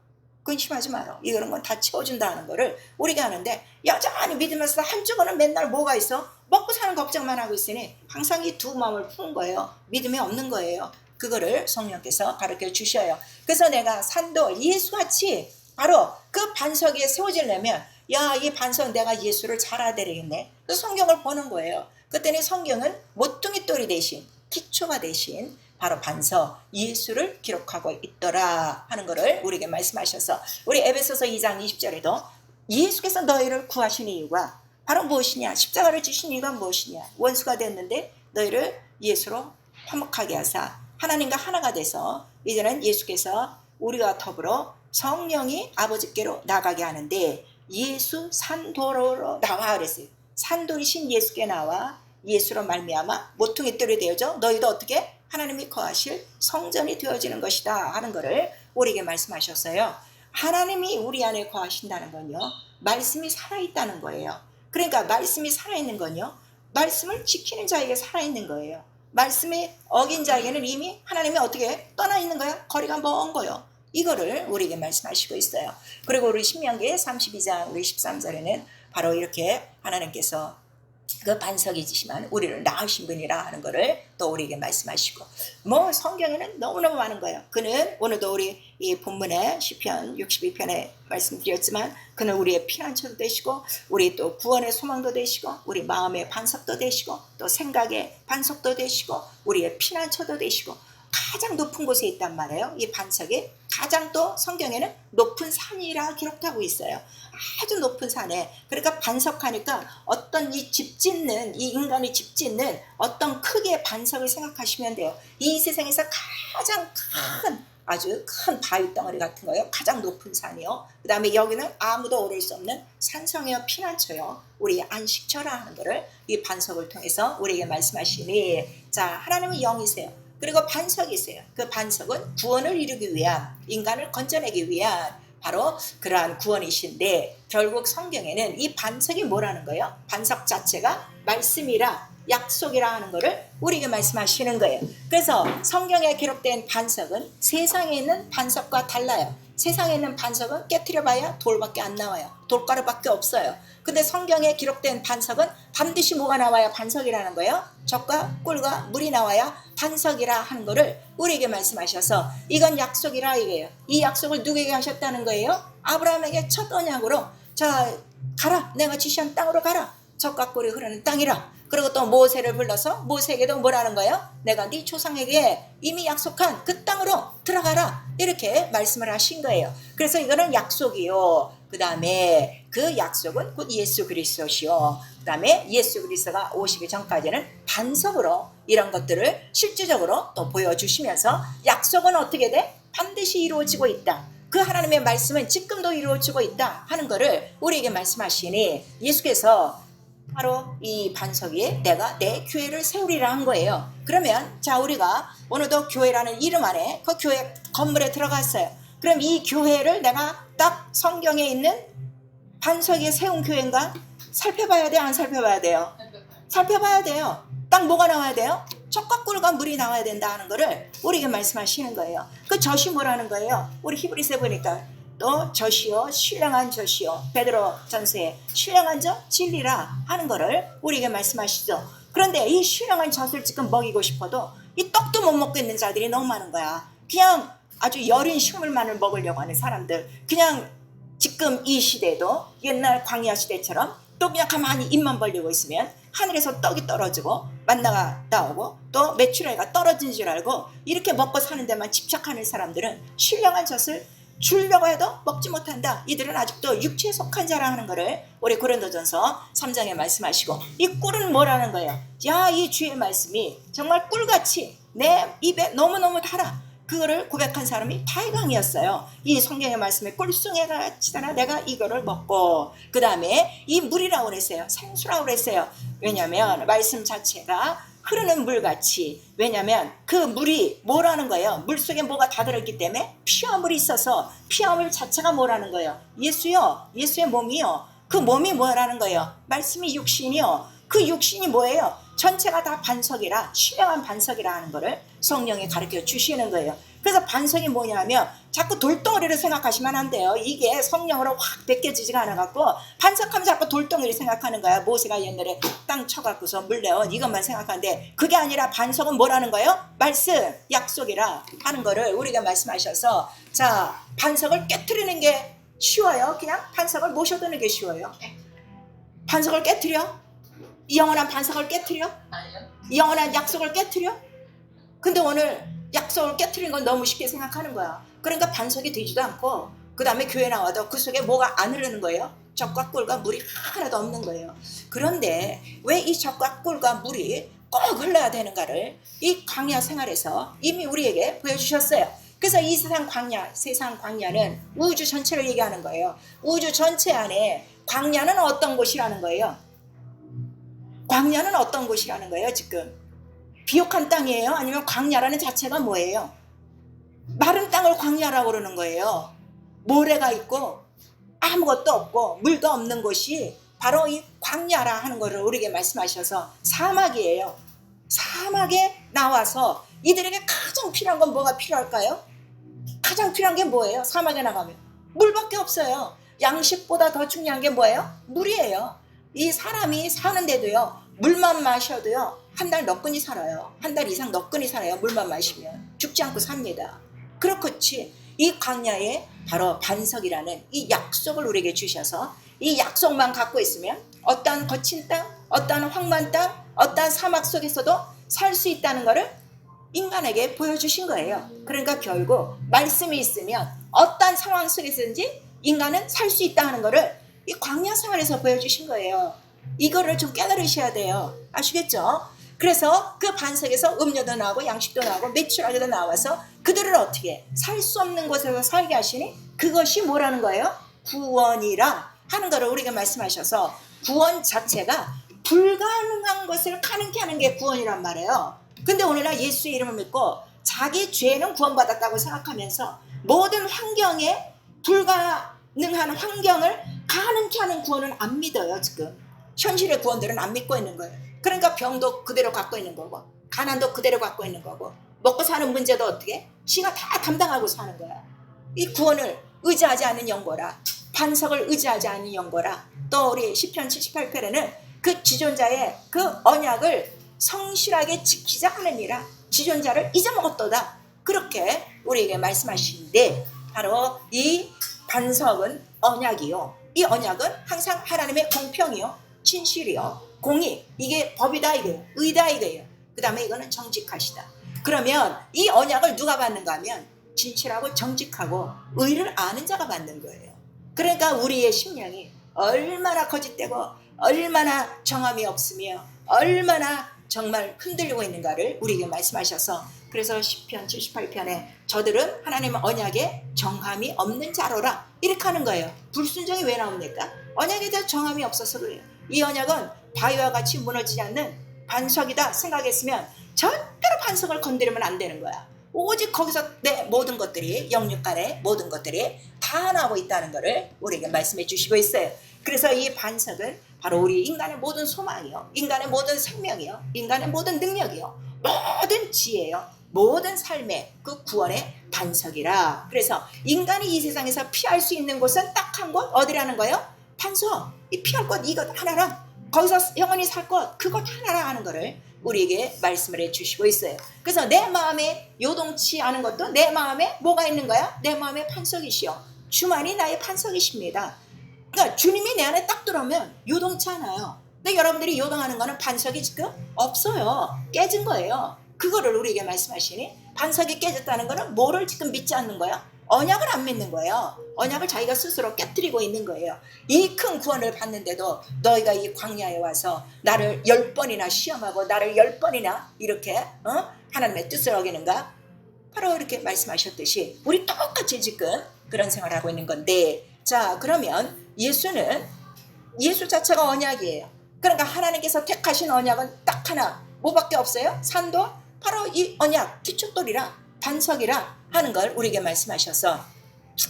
근심하지 마라. 이런 건 다 채워준다는 거를 우리가 하는데, 여전히 믿으면서 한쪽으로는 맨날 뭐가 있어? 먹고 사는 걱정만 하고 있으니 항상 이 두 마음을 푸는 거예요. 믿음이 없는 거예요. 그거를 성령께서 가르쳐 주셔요. 그래서 내가 산도 예수같이 바로 그 반석 위에 세워지려면, 야, 이 반석 내가 예수를 잘 알아야 되겠네. 그래서 성경을 보는 거예요. 그때는 성경은 모퉁이 돌이 대신, 기초가 대신 바로 반석 예수를 기록하고 있더라 하는 것을 우리에게 말씀하셔서, 우리 에베소서 2장 20절에도 예수께서 너희를 구하신 이유가 바로 무엇이냐, 십자가를 주신 이유가 무엇이냐, 원수가 됐는데 너희를 예수로 화목하게 하사 하나님과 하나가 돼서 이제는 예수께서 우리와 더불어 성령이 아버지께로 나가게 하는데, 예수 산도로 나와 그랬어요. 산돌이신 예수께 나와 예수로 말미암아 모퉁이 뜰이 되어져 너희도 어떻게 하나님이 거하실 성전이 되어지는 것이다 하는 것을 우리에게 말씀하셨어요. 하나님이 우리 안에 거하신다는 건요, 말씀이 살아있다는 거예요. 그러니까 말씀이 살아있는 건요, 말씀을 지키는 자에게 살아있는 거예요. 말씀이 어긴 자에게는 이미 하나님이 어떻게 떠나 있는 거야? 거리가 먼 거예요. 이거를 우리에게 말씀하시고 있어요. 그리고 우리 신명기 32장 우리 13절에는 바로 이렇게 하나님께서 그 반석이지만 우리를 낳으신 분이라 하는 것을 또 우리에게 말씀하시고, 뭐 성경에는 너무너무 많은 거예요. 그는 오늘도 우리 이 본문에 시편 62편에 말씀드렸지만, 그는 우리의 피난처도 되시고 우리 또 구원의 소망도 되시고 우리 마음의 반석도 되시고 또 생각의 반석도 되시고 우리의 피난처도 되시고, 가장 높은 곳에 있단 말이에요. 이 반석이 가장 또 성경에는 높은 산이라 기록하고 있어요. 아주 높은 산에. 그러니까 반석하니까 어떤 이 집 짓는, 이 인간이 집 짓는 어떤 크기의 반석을 생각하시면 돼요. 이 세상에서 가장 큰, 아주 큰 바위 덩어리 같은 거예요. 가장 높은 산이요. 그 다음에 여기는 아무도 오를 수 없는 산성이요, 피난처요, 우리 안식처라 하는 거를 이 반석을 통해서 우리에게 말씀하시니, 자, 하나님은 영이세요. 그리고 반석이세요. 그 반석은 구원을 이루기 위한, 인간을 건져내기 위한 바로 그러한 구원이신데, 결국 성경에는 이 반석이 뭐라는 거예요? 반석 자체가 말씀이라, 약속이라 하는 것을 우리에게 말씀하시는 거예요. 그래서 성경에 기록된 반석은 세상에 있는 반석과 달라요. 세상에 있는 반석은 깨트려봐야 돌밖에 안 나와요. 돌가루밖에 없어요. 근데 성경에 기록된 반석은 반드시 뭐가 나와야 반석이라는 거예요? 젖과 꿀과 물이 나와야 반석이라 하는 거를 우리에게 말씀하셔서, 이건 약속이라 이거예요. 이 약속을 누구에게 하셨다는 거예요? 아브라함에게 첫 언약으로, 자, 가라, 내가 지시한 땅으로 가라, 젖과 꿀이 흐르는 땅이라. 그리고 또 모세를 불러서 모세에게도 뭐라는 거예요? 내가 네 조상에게 이미 약속한 그 땅으로 들어가라, 이렇게 말씀을 하신 거예요. 그래서 이거는 약속이요. 그 다음에 그 약속은 곧 예수 그리스도시요. 그 다음에 예수 그리스도가 오시기 전까지는 반석으로 이런 것들을 실질적으로 또 보여주시면서, 약속은 어떻게 돼? 반드시 이루어지고 있다. 그 하나님의 말씀은 지금도 이루어지고 있다 하는 것을 우리에게 말씀하시니, 예수께서 바로 이 반석 위에 내가 내 교회를 세우리라 한 거예요. 그러면 자, 우리가 오늘도 교회라는 이름 안에 그 교회 건물에 들어갔어요. 그럼 이 교회를 내가 딱 성경에 있는 반석 위에 세운 교회인가? 살펴봐야 돼요? 안 살펴봐야 돼요? 살펴봐야 돼요. 딱 뭐가 나와야 돼요? 젖과 꿀과 물이 나와야 된다 하는 거를 우리에게 말씀하시는 거예요. 그 젖이 뭐라는 거예요? 우리 히브리서에 보니까 또 젖이요 신령한 젖이요 베드로 전서에 신령한 젖 진리라 하는 거를 우리에게 말씀하시죠. 그런데 이 신령한 젖을 지금 먹이고 싶어도 이 떡도 못 먹고 있는 자들이 너무 많은 거야. 그냥 아주 여린 식물만을 먹으려고 하는 사람들, 그냥 지금 이 시대도 옛날 광야 시대처럼 또 그냥 가만히 입만 벌리고 있으면 하늘에서 떡이 떨어지고 만나가 나오고 또 메추라기가 떨어진 줄 알고 이렇게 먹고 사는 데만 집착하는 사람들은 신령한 젖을 주려고 해도 먹지 못한다. 이들은 아직도 육체에 속한 자라 하는 거를 우리 고린도전서 3장에 말씀하시고, 이 꿀은 뭐라는 거예요? 야, 이 주의 말씀이 정말 꿀같이 내 입에 너무너무 달아. 그거를 고백한 사람이 다이강이었어요. 이 성경의 말씀에 꿀송이 같이잖아. 내가 이거를 먹고, 그 다음에 이 물이라고 그랬어요. 생수라고 그랬어요. 왜냐하면 말씀 자체가 흐르는 물같이, 왜냐하면 그 물이 뭐라는 거예요? 물 속에 뭐가 다 들어있기 때문에 피화물이 있어서, 피화물 자체가 뭐라는 거예요? 예수요, 예수의 몸이요. 그 몸이 뭐라는 거예요? 말씀이 육신이요. 그 육신이 뭐예요? 전체가 다 반석이라, 신령한 반석이라 하는 거를 성령이 가르쳐 주시는 거예요. 그래서 반석이 뭐냐면 자꾸 돌덩어리를 생각하시면 안 돼요. 이게 성령으로 확 벗겨지지가 않아갖고 반석하면 자꾸 돌덩어리 생각하는 거야. 모세가 옛날에 땅 쳐갖고서 물 내어 이것만 생각하는데, 그게 아니라 반석은 뭐라는 거예요? 말씀, 약속이라 하는 거를 우리가 말씀하셔서, 자, 반석을 깨트리는 게 쉬워요? 그냥 반석을 모셔두는 게 쉬워요? 반석을 깨트려? 이 영원한 반석을 깨트려? 이 영원한 약속을 깨트려? 근데 오늘 약속을 깨트리는 건 너무 쉽게 생각하는 거야. 그러니까 반석이 되지도 않고, 그 다음에 교회 나와도 그 속에 뭐가 안 흐르는 거예요? 젖과 꿀과 물이 하나도 없는 거예요. 그런데 왜 이 젖과 꿀과 물이 꼭 흘러야 되는가를 이 광야 생활에서 이미 우리에게 보여주셨어요. 그래서 이 세상 광야는 우주 전체를 얘기하는 거예요. 우주 전체 안에 광야는 어떤 곳이라는 거예요? 광야는 어떤 곳이라는 거예요? 지금 비옥한 땅이에요? 아니면 광야라는 자체가 뭐예요? 마른 땅을 광야라고 그러는 거예요. 모래가 있고 아무것도 없고 물도 없는 곳이 바로 이 광야라 하는 것을 우리에게 말씀하셔서, 사막이에요. 사막에 나와서 이들에게 가장 필요한 건 뭐가 필요할까요? 가장 필요한 게 뭐예요? 사막에 나가면 물밖에 없어요. 양식보다 더 중요한 게 뭐예요? 물이에요. 이 사람이 사는데도요, 물만 마셔도요 한 달 너끈히 살아요. 한 달 이상 너끈히 살아요. 물만 마시면 죽지 않고 삽니다. 그렇듯이 이 광야에 바로 반석이라는 이 약속을 우리에게 주셔서, 이 약속만 갖고 있으면 어떠한 거친 땅, 어떠한 황만 땅, 어떠한 사막 속에서도 살 수 있다는 것을 인간에게 보여주신 거예요. 그러니까 결국 말씀이 있으면 어떠한 상황 속에서든지 인간은 살 수 있다는 것을 이 광야 생활에서 보여주신 거예요. 이거를 좀 깨달으셔야 돼요. 아시겠죠? 그래서 그 반석에서 음료도 나오고 양식도 나오고 메추라기도 나와서 그들을 어떻게 살 수 없는 곳에서 살게 하시니, 그것이 뭐라는 거예요? 구원이라 하는 거를 우리가 말씀하셔서, 구원 자체가 불가능한 것을 가능케 하는 게 구원이란 말이에요. 근데 오늘날 예수의 이름을 믿고 자기 죄는 구원받았다고 생각하면서 모든 환경에 불가능한 환경을 가능케 하는 구원은 안 믿어요. 지금 현실의 구원들은 안 믿고 있는 거예요. 그러니까 병도 그대로 갖고 있는 거고, 가난도 그대로 갖고 있는 거고, 먹고 사는 문제도 어떻게 지가 다 담당하고 사는 거야. 이 구원을 의지하지 않는 영고라, 반석을 의지하지 않는 영고라. 또 우리 시편 78편에는 그 지존자의 그 언약을 성실하게 지키자 하느니라, 지존자를 잊어먹었도다, 그렇게 우리에게 말씀하시는데, 바로 이 반석은 언약이요, 이 언약은 항상 하나님의 공평이요, 진실이요, 공의, 이게 법이다 이거예요. 의다 이거예요. 그 다음에 이거는 정직하시다. 그러면 이 언약을 누가 받는가 하면 진실하고 정직하고 의를 아는 자가 받는 거예요. 그러니까 우리의 심령이 얼마나 거짓되고 얼마나 정함이 없으며 얼마나 정말 흔들리고 있는가를 우리에게 말씀하셔서, 그래서 시편 78편에 저들은 하나님의 언약에 정함이 없는 자로라 이렇게 하는 거예요. 불순종이 왜 나옵니까? 언약에 대해 정함이 없어서 그래요. 이 언약은 바위와 같이 무너지지 않는 반석이다 생각했으면 절대로 반석을 건드리면 안 되는 거야. 오직 거기서 내 모든 것들이, 영육간의 모든 것들이 다 나오고 있다는 것을 우리에게 말씀해 주시고 있어요. 그래서 이 반석은 바로 우리 인간의 모든 소망이요, 인간의 모든 생명이요, 인간의 모든 능력이요, 모든 지혜요, 모든 삶의 그 구원의 반석이라. 그래서 인간이 이 세상에서 피할 수 있는 곳은 딱 한 곳, 어디라는 거예요? 반석. 이 피할 곳 이것 하나라. 거기서 영원히 살 것 그것 하나라 하는 거를 우리에게 말씀을 해주시고 있어요. 그래서 내 마음에 요동치 않은 것도 내 마음에 뭐가 있는 거야? 내 마음에 반석이시여 주만이 나의 반석이십니다. 그러니까 주님이 내 안에 딱 들어오면 요동치 않아요. 근데 여러분들이 요동하는 거는 반석이 지금 없어요. 깨진 거예요. 그거를 우리에게 말씀하시니 반석이 깨졌다는 거는 뭐를 지금 믿지 않는 거야? 언약을 안 믿는 거예요. 언약을 자기가 스스로 깨뜨리고 있는 거예요. 이 큰 구원을 받는데도 너희가 이 광야에 와서 나를 10번이나 시험하고 나를 10번이나 이렇게 하나님의 뜻을 어기는가? 바로 이렇게 말씀하셨듯이 우리 똑같이 지금 그런 생활을 하고 있는 건데, 자 그러면 예수 자체가 언약이에요. 그러니까 하나님께서 택하신 언약은 딱 하나, 뭐밖에 없어요? 산도 바로 이 언약, 기초돌이라 반석이라 하는 걸 우리에게 말씀하셔서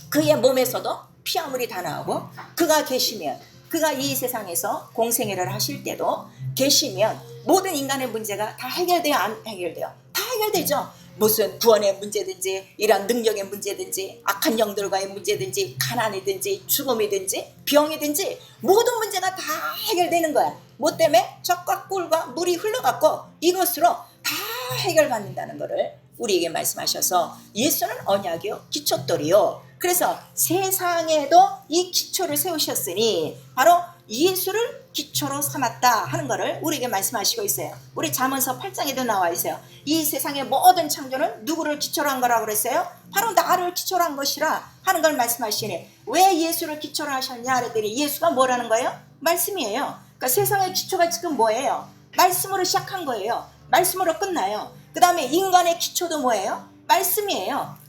그의 몸에서도 피아물이 다 나오고 그가 계시면, 그가 이 세상에서 공생애를 하실 때도 계시면 모든 인간의 문제가 다 해결돼요? 안 해결돼요? 다 해결되죠. 무슨 구원의 문제든지 이런 능력의 문제든지 악한 영들과의 문제든지 가난이든지 죽음이든지 병이든지 모든 문제가 다 해결되는 거야. 뭐 때문에? 젖과 꿀과 물이 흘러갔고 이것으로 다 해결받는다는 것을 우리에게 말씀하셔서 예수는 언약이요 기초돌이요. 그래서 세상에도 이 기초를 세우셨으니 바로 예수를 기초로 삼았다 하는 것을 우리에게 말씀하시고 있어요. 우리 잠언서 8장에도 나와 있어요. 이 세상의 모든 창조는 누구를 기초로 한 거라고 그랬어요? 바로 나를 기초로 한 것이라 하는 걸 말씀하시니, 왜 예수를 기초로 하셨냐 그랬더니 예수가 뭐라는 거예요? 말씀이에요. 그러니까 세상의 기초가 지금 뭐예요? 말씀으로 시작한 거예요. 말씀으로 끝나요. 그 다음에 인간의 기초도 뭐예요? 말씀이에요.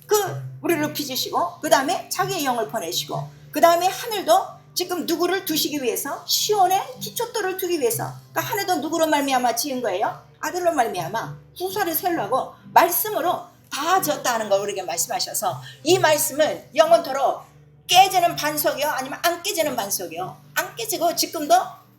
우리를 빚으시고 그 다음에 자기의 영을 보내시고 그 다음에 하늘도 지금 누구를 두시기 위해서 시온의 기초돌을 두기 위해서, 그러니까 하늘도 누구로 말미암아 지은 거예요? 아들로 말미암아 후사를 세우려고 말씀으로 다 지었다는 걸 우리에게 말씀하셔서 이 말씀은 영원토록 깨지는 반석이요 아니면 안 깨지는 반석이요, 안 깨지고 지금도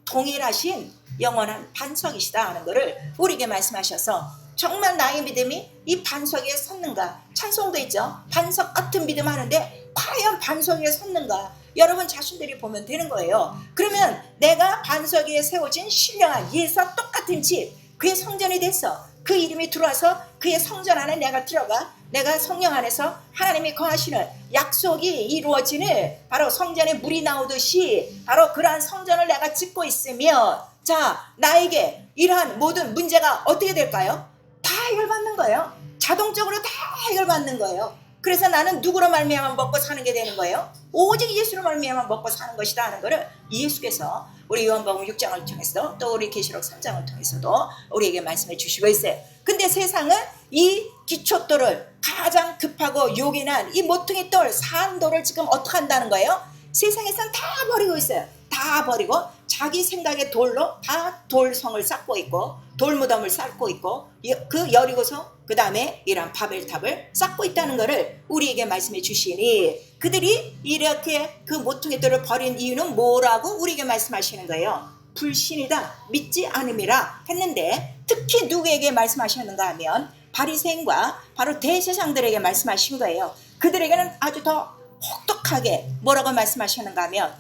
동일하신 영원한 반석이시다 하는 것을 우리에게 말씀하셔서 정말 나의 믿음이 이 반석 위에 섰는가? 찬송도 있죠. 반석 같은 믿음 하는데 과연 반석 위에 섰는가? 여러분 자신들이 보면 되는 거예요. 그러면 내가 반석 위에 세워진 신령한 예수와 똑같은 집, 그의 성전이 됐어. 그 이름이 들어와서 그의 성전 안에 내가 들어가, 내가 성령 안에서 하나님이 거하시는 약속이 이루어지는 바로 성전에 물이 나오듯이 바로 그러한 성전을 내가 짓고 있으면, 자 나에게 이러한 모든 문제가 어떻게 될까요? 다 해결받는 거예요. 자동적으로 다 해결받는 거예요. 그래서 나는 누구로 말미암아 먹고 사는 게 되는 거예요? 오직 예수로 말미암아 먹고 사는 것이다 하는 것을 예수께서 우리 요한복음 6장을 통해서 또 우리 계시록 3장을 통해서도 우리에게 말씀해 주시고 있어요. 근데 세상은 이 기초돌을 가장 급하고 요긴한 이 모퉁이 돌 산돌을 지금 어떻게 한다는 거예요? 세상에선 다 버리고 있어요. 다 버리고 자기 생각의 돌로 다 돌성을 쌓고 있고 돌무덤을 쌓고 있고 그 여리고서 그 다음에 이런 바벨탑을 쌓고 있다는 것을 우리에게 말씀해 주시니, 그들이 이렇게 그 모퉁이들을 버린 이유는 뭐라고 우리에게 말씀하시는 거예요? 불신이다, 믿지 않음이라 했는데, 특히 누구에게 말씀하셨는가 하면 바리새인과 바로 대제사장들에게 말씀하신 거예요. 그들에게는 아주 더 혹독하게 뭐라고 말씀하셨는가 하면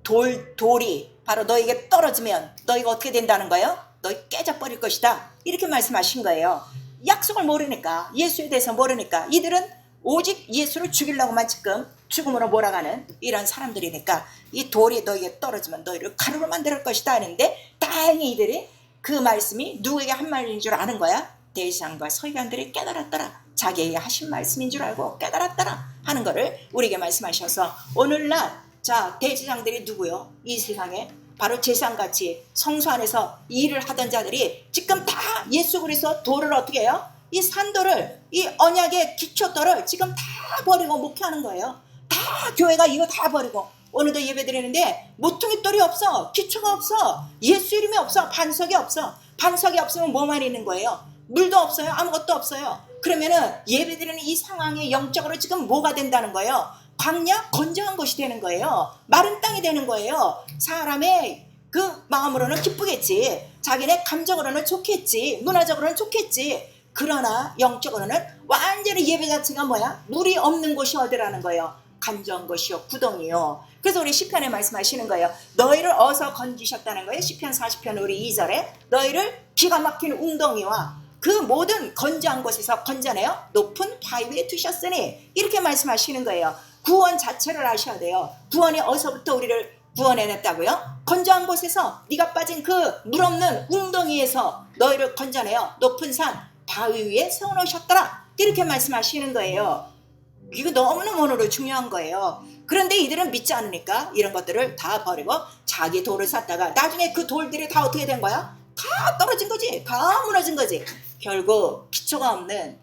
돌이 바로 너에게 떨어지면 너희가 어떻게 된다는 거예요? 너희 깨져버릴 것이다, 이렇게 말씀하신 거예요. 약속을 모르니까, 예수에 대해서 모르니까 이들은 오직 예수를 죽이려고만 지금 죽음으로 몰아가는 이런 사람들이니까 이 돌이 너희에게 떨어지면 너희를 가루로 만들 것이다 하는데, 다행히 이들이 그 말씀이 누구에게 한 말인 줄 아는 거야. 대제사장과 서기관들이 깨달았더라. 자기에게 하신 말씀인 줄 알고 깨달았더라 하는 거를 우리에게 말씀하셔서, 오늘날 자 대제사장들이 누구요? 이 세상에 바로 제사장같이 성소 안에서 일을 하던 자들이 지금 다 예수 그리스도 돌을 어떻게 해요? 이 산돌을, 이 언약의 기초돌을 지금 다 버리고 목회하는 거예요. 다 교회가 이거 다 버리고 오늘도 예배 드리는데 모퉁이 돌이 없어. 기초가 없어. 예수 이름이 없어. 반석이 없어. 반석이 없으면 뭐만 있는 거예요? 물도 없어요. 아무것도 없어요. 그러면은 예배 드리는 이 상황에 영적으로 지금 뭐가 된다는 거예요? 광야 건조한 곳이 되는 거예요. 마른 땅이 되는 거예요. 사람의 그 마음으로는 기쁘겠지. 자기네 감정으로는 좋겠지. 문화적으로는 좋겠지. 그러나 영적으로는 완전히 예배 자체가 뭐야? 물이 없는 곳이 어디라는 거예요? 간조한 곳이요, 구덩이요. 그래서 우리 시편에 말씀하시는 거예요. 너희를 어서 건지셨다는 거예요. 시편 40편 우리 2절에 너희를 기가 막힌 웅덩이와 그 모든 건조한 곳에서 건져내어 높은 바위 위에 두셨으니 이렇게 말씀하시는 거예요. 구원 자체를 아셔야 돼요. 구원이 어디서부터 우리를 구원해냈다고요? 건조한 곳에서 네가 빠진 그 물 없는 웅덩이에서 너희를 건져내어 높은 산 바위 위에 세워놓으셨더라. 이렇게 말씀하시는 거예요. 이거 너무너무 중요한 거예요. 그런데 이들은 믿지 않으니까 이런 것들을 다 버리고 자기 돌을 샀다가 나중에 그 돌들이 다 어떻게 된 거야? 다 떨어진 거지. 다 무너진 거지. 결국 기초가 없는,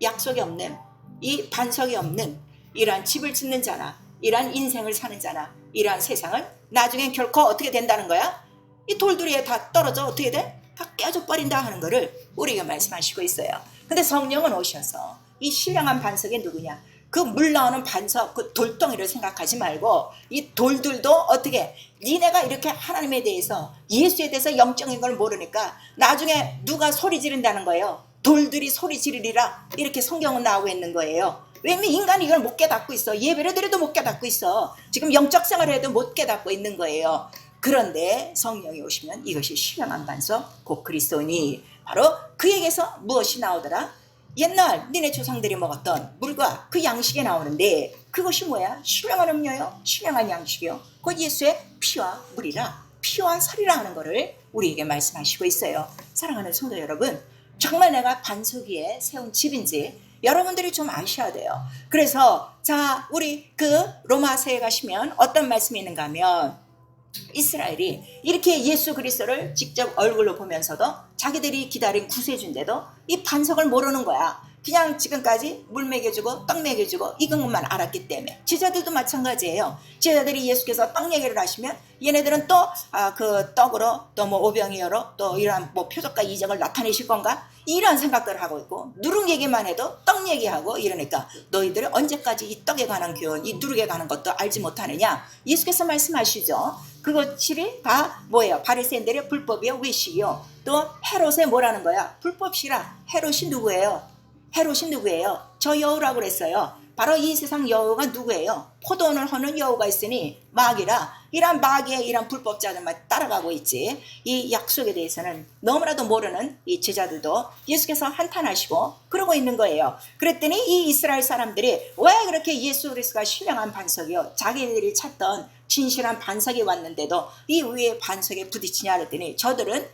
약속이 없는, 이 반석이 없는 이러한 집을 짓는 자나 이러한 인생을 사는 자나 이러한 세상을 나중엔 결코 어떻게 된다는 거야? 이 돌들이 다 떨어져 어떻게 돼? 다 깨져 버린다 하는 거를 우리가 말씀하시고 있어요. 근데 성령은 오셔서 이 신령한 반석이 누구냐? 그 물 나오는 반석, 그 돌덩이를 생각하지 말고 이 돌들도 어떻게 니네가 이렇게 하나님에 대해서 예수에 대해서 영적인 걸 모르니까 나중에 누가 소리 지른다는 거예요. 돌들이 소리 지르리라 이렇게 성경은 나오고 있는 거예요. 왜냐면 인간이 이걸 못 깨닫고 있어. 예배를 드려도 못 깨닫고 있어. 지금 영적 생활을 해도 못 깨닫고 있는 거예요. 그런데 성령이 오시면 이것이 신령한 반석 곧 그리스도니 바로 그에게서 무엇이 나오더라? 옛날 니네 조상들이 먹었던 물과 그 양식에 나오는데 그것이 뭐야? 신령한 음료요, 신령한 양식이요. 곧 예수의 피와 물이라, 피와 살이라 하는 것을 우리에게 말씀하시고 있어요. 사랑하는 성도 여러분, 정말 내가 반석 위에 세운 집인지 여러분들이 좀 아셔야 돼요. 그래서 자, 우리 그 로마서에 가시면 어떤 말씀이 있는가 하면 이스라엘이 이렇게 예수 그리스도를 직접 얼굴로 보면서도 자기들이 기다린 구세주인데도 이 반석을 모르는 거야. 그냥 지금까지 물 먹여주고 떡 먹여주고 이건 것만 알았기 때문에. 제자들도 마찬가지예요. 제자들이 예수께서 떡 얘기를 하시면 얘네들은 또 그 떡으로 또 뭐 오병이어로 또 이러한 뭐 표적과 이적을 나타내실 건가? 이런 생각들을 하고 있고 누룩 얘기만 해도 떡 얘기하고 이러니까 너희들은 언제까지 이 떡에 관한 교훈, 이 누룩에 관한 것도 알지 못하느냐? 예수께서 말씀하시죠. 그것이 다 뭐예요? 바리새인들의 불법이요, 외식이요. 또 헤롯의 뭐라는 거야? 불법시라. 헤롯이 누구예요? 헤롯이 누구예요? 저 여우라고 그랬어요. 바로 이 세상 여우가 누구예요? 포도원을 허는 여우가 있으니 마귀라. 이런 마귀의 이런 불법자들만 따라가고 있지. 이 약속에 대해서는 너무나도 모르는 이 제자들도 예수께서 한탄하시고 그러고 있는 거예요. 그랬더니 이 이스라엘 사람들이 왜 그렇게 예수 그리스도가 신령한 반석이요, 자기들이 찾던 진실한 반석이 왔는데도 이 위에 반석에 부딪히냐 그랬더니 저들은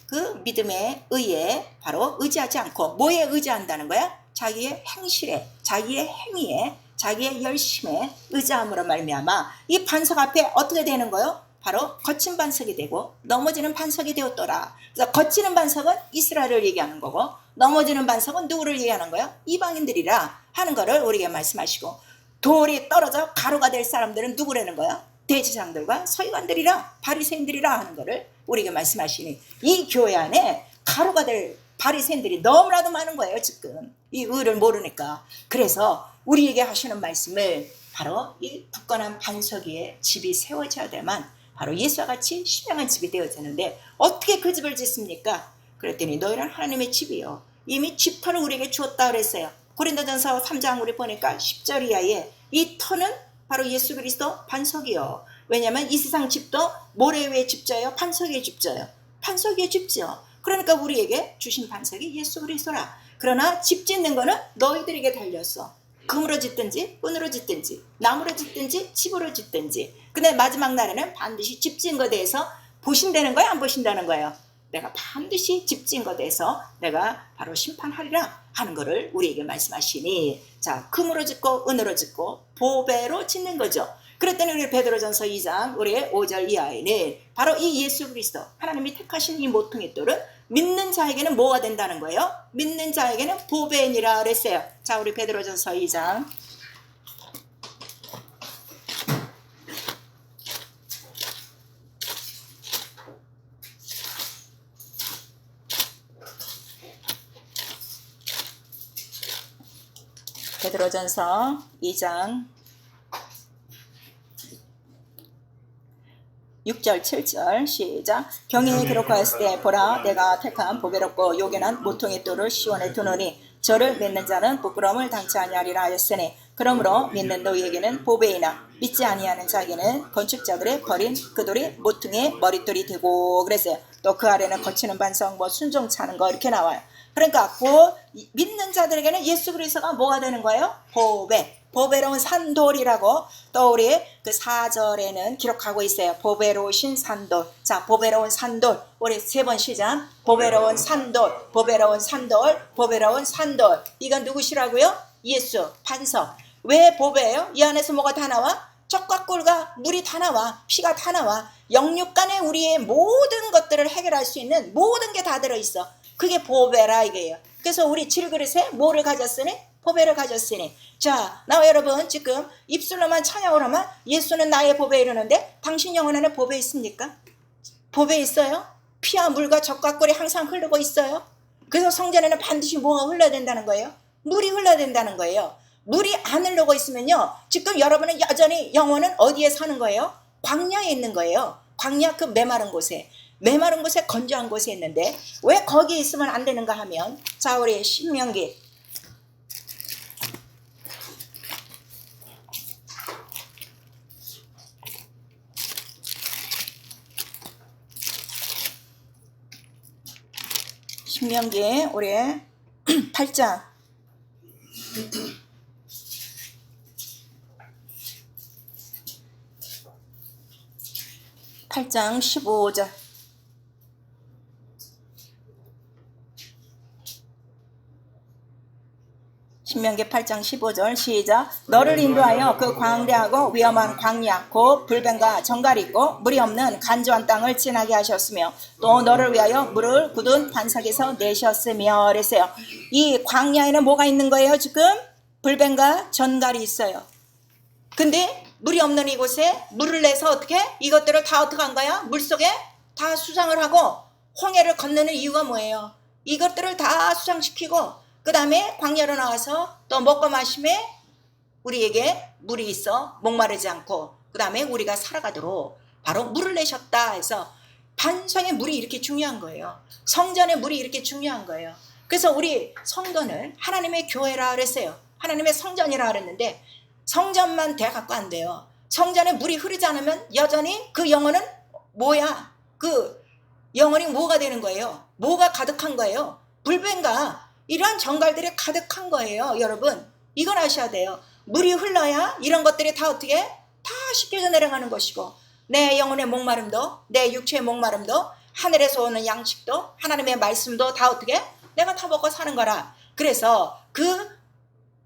그 믿음의 의에 바로 의지하지 않고 뭐에 의지한다는 거야? 자기의 행실에, 자기의 행위에, 자기의 열심에 의지함으로 말미암아 이 반석 앞에 어떻게 되는 거요? 바로 거친 반석이 되고 넘어지는 반석이 되었더라. 그래서 거치는 반석은 이스라엘을 얘기하는 거고 넘어지는 반석은 누구를 얘기하는 거야? 이방인들이라 하는 거를 우리에게 말씀하시고 돌이 떨어져 가루가 될 사람들은 누구라는 거야? 대제사장들과 서기관들이라, 바리새인들이라 하는 거를 우리에게 말씀하시니 이 교회 안에 가루가 될 바리새인들이 너무나도 많은 거예요. 지금 이 의를 모르니까. 그래서 우리에게 하시는 말씀을 바로 이 굳건한 반석 위에 집이 세워져야 되만 바로 예수와 같이 신령한 집이 되어지는데 어떻게 그 집을 짓습니까? 그랬더니 너희는 하나님의 집이요, 이미 집터를 우리에게 주었다 그랬어요. 고린도전서 3장 우리 보니까 10절 이하에 이 터는 바로 예수 그리스도 반석이요. 왜냐하면 이 세상 집도 모래 위에 집져요, 반석 위에 집져요. 반석 위에 집죠. 그러니까 우리에게 주신 반석이 예수 그리스도라. 그러나 집 짓는 거는 너희들에게 달렸어. 금으로 짓든지 은으로 짓든지 나무로 짓든지 집으로 짓든지. 근데 마지막 날에는 반드시 집 짓는 것에 대해서 보신다는 거야, 안 보신다는 거예요? 내가 반드시 집 짓는 것에 대해서 내가 바로 심판하리라 하는 거를 우리에게 말씀하시니, 자, 금으로 짓고 은으로 짓고 보배로 짓는 거죠. 그랬더니 우리 베드로전서 2장 우리의 5절 이하에는 바로 이 예수 그리스도 하나님이 택하신 이 모퉁이 돌은 믿는 자에게는 뭐가 된다는 거예요? 믿는 자에게는 보배니라 그랬어요. 자, 우리 베드로전서 2장 베드로전서 2장 6절 7절 시작. 경히 기록하였을 때 보라 내가 택한 보배롭고 요긴한 모퉁이 돌을 시온에 두노니 저를 믿는 자는 부끄러움을 당치 아니하리라 하였으니 그러므로 믿는 너희에게는 보배이나 믿지 아니하는 자에게는 건축자들의 버린 그 돌이 모퉁이의 머릿돌이 되고 그랬어요. 또 그 아래는 거치는 반석 뭐 순종 차는 거 이렇게 나와요. 그러니까 그 믿는 자들에게는 예수 그리스도가 뭐가 되는 거예요? 보배. 보배로운 산돌이라고 또 우리 그 4절에는 기록하고 있어요. 보배로우신 산돌. 자, 보배로운 산돌. 우리 3번 시작. 보배로운 산돌, 보배로운 산돌, 보배로운 산돌. 이건 누구시라고요? 예수, 반석. 왜 보배예요? 이 안에서 뭐가 다 나와? 젖과 꿀과 물이 다 나와. 피가 다 나와. 영육간에 우리의 모든 것들을 해결할 수 있는 모든 게 다 들어있어. 그게 보배라 이게요. 그래서 우리 질그릇에 뭐를 가졌으니? 보배를 가졌으니. 자, 나와 여러분 지금 입술로만 찬양을 하면 예수는 나의 보배 이러는데 당신 영혼 안에 보배 있습니까? 보배 있어요? 피와 물과 젖과 꿀이 항상 흐르고 있어요. 그래서 성전에는 반드시 뭐가 흘러야 된다는 거예요? 물이 흘러야 된다는 거예요. 물이 안 흐르고 있으면요 지금 여러분은 여전히 영혼은 어디에 사는 거예요? 광야에 있는 거예요. 광야 그 메마른 곳에 건조한 곳에 있는데 왜 거기 있으면 안 되는가 하면 자 우리 신명기 우리 8장 15절 신명기 8장 15절 시작. 너를 인도하여 그 광대하고 위험한 광야 곧 불뱀과 정갈이 있고 물이 없는 간조한 땅을 지나게 하셨으며 또 너를 위하여 물을 굳은 반석에서 내셨으며 그랬어요. 이 광야에는 뭐가 있는 거예요? 지금 불뱀과 전갈이 있어요. 근데 물이 없는 이곳에 물을 내서 어떻게 이것들을 다 어떻게 한 거야? 물속에 다 수장을 하고 홍해를 건너는 이유가 뭐예요? 이것들을 다 수장시키고 그 다음에 광야로 나와서 또 먹고 마심에 우리에게 물이 있어 목마르지 않고 그 다음에 우리가 살아가도록 바로 물을 내셨다 해서 반성의 물이 이렇게 중요한 거예요. 성전의 물이 이렇게 중요한 거예요. 그래서 우리 성도는 하나님의 교회라 그랬어요. 하나님의 성전이라 그랬는데 성전만 돼갖고 안 돼요. 성전에 물이 흐르지 않으면 여전히 그 영혼은 뭐야? 그 영혼이 뭐가 되는 거예요? 뭐가 가득한 거예요? 불뱀과 이러한 정갈들이 가득한 거예요. 여러분 이건 아셔야 돼요. 물이 흘러야 이런 것들이 다 어떻게 다 씻겨져 내려가는 것이고 내 영혼의 목마름도 내 육체의 목마름도 하늘에서 오는 양식도 하나님의 말씀도 다 어떻게 내가 다 먹고 사는 거라. 그래서 그